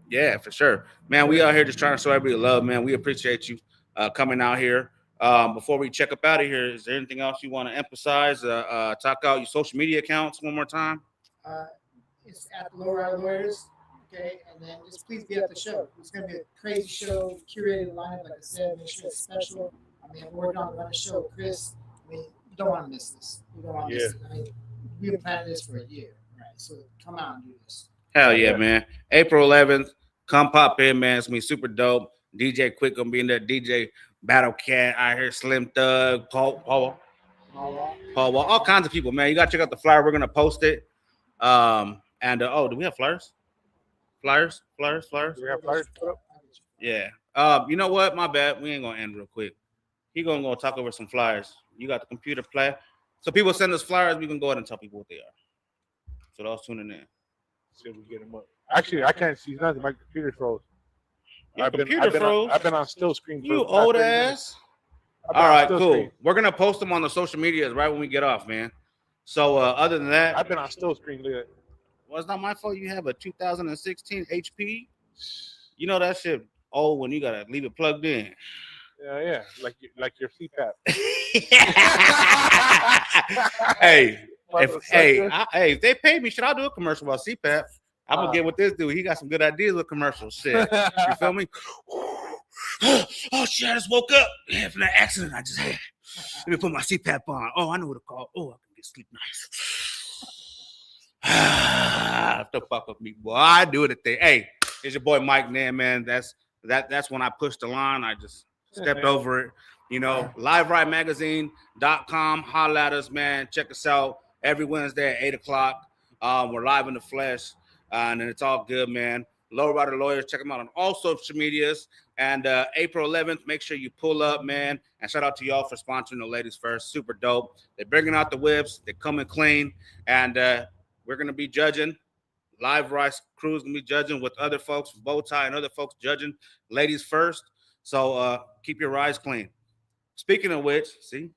Yeah, for sure, man. We out here just trying to show everybody love, man. We appreciate you coming out here. Before we check up out of here, is there anything else you want to emphasize? Talk out your social media accounts one more time. It's at the Lowrider Lawyers. Okay, and then just please be at the show. It's going to be a crazy show, curated lineup, like I said. Make sure it's special. I mean, we're working on running a show, Chris. I mean, you don't want to miss this. You don't want to miss it. I mean, we've been planning this for a year, right? So come out and do this. Hell yeah, man! April 11th, come pop in, man. It's gonna be super dope. DJ Quick gonna be in there. DJ Battle Cat, I hear Slim Thug, Paul Wall, all kinds of people, man. You gotta check out the flyer. We're gonna post it. Do we have flyers? Flyers? Do we have flyers? Yeah. You know what? My bad. We ain't gonna end real quick. He gonna go talk over some flyers. You got the computer play. So people send us flyers. We can go ahead and tell people what they are. So those tuning in. See if we get them up. Actually, I can't see nothing. My computer froze. Your computer froze. I've been on still screen. For You about old 30 ass. minutes. All right, still cool. screen. We're gonna post them on the social medias right when we get off, man. So other than that, I've been on still screen. Look at. well, it's not my fault. You have a 2016 HP. You know that shit old when you gotta leave it plugged in. Yeah, like your CPAP. Hey, if they pay me, should I do a commercial about CPAP? I'm gonna get with this dude. He got some good ideas with commercials. Shit, you feel me? Oh shit! I just woke up from that accident I just had. Let me put my CPAP on. Oh, I know what to call. Oh, I can get sleep nice. The fuck up me, boy. I do the thing. Hey, it's your boy Mike Nan, man. That's when I pushed the line. I just stepped over it. You know, LiveRideMagazine.com. Holla at us, man. Check us out every Wednesday at 8 o'clock. We're live in the flesh, and it's all good, man. Lowrider Lawyers. Check them out on all social medias. And April 11th, make sure you pull up, man. And shout out to y'all for sponsoring the Ladies First. Super dope. They're bringing out the whips. They're coming clean. And we're going to be judging. Live Rice Crew's going to be judging with other folks, Bowtie and other folks judging Ladies First. So keep your rides clean. Speaking of which, see,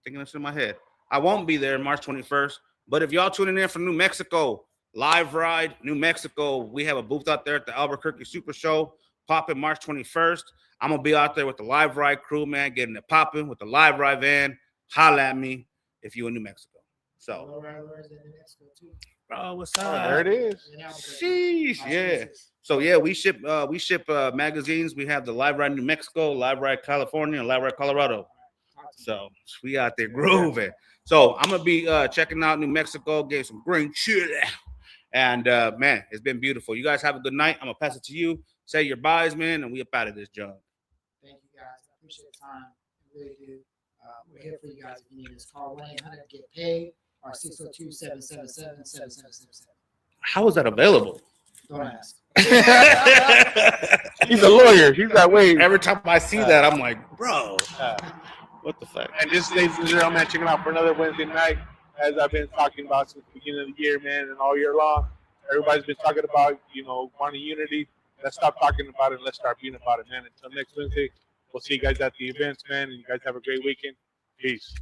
thinking this in my head. I won't be there March 21st. But if y'all tuning in from New Mexico, Live Ride, New Mexico, we have a booth out there at the Albuquerque Super Show. Popping March 21st. I'm going to be out there with the Live Ride crew, man, getting it popping with the Live Ride van. Holla at me if you in New Mexico. So, Lowrider Lawyers in New Mexico too. bro, what's Oh, up? there it is. Sheesh, yeah. So, yeah, we ship magazines. We have the Live Ride New Mexico, Live Ride California, and Live Ride Colorado. So, we out there grooving. So, I'm going to be checking out New Mexico, getting some green chili. And, man, it's been beautiful. You guys have a good night. I'm going to pass it to you. Say your buys, man, and we up out of this job. Thank you guys. I appreciate the time. I really do. We're here for you guys if you need us. Call 1-800-GET-PAID or 602-777-7777. How is that available? Don't ask. He's a lawyer. He's that way. Every time I see that, I'm like, bro, what the fuck? And this, ladies and gentlemen, man, checking out for another Wednesday night. As I've been talking about since the beginning of the year, man, and all year long, everybody's been talking about, wanting unity. Let's stop talking about it and let's start being about it, man. Until next Wednesday, we'll see you guys at the events, man, and you guys have a great weekend. Peace.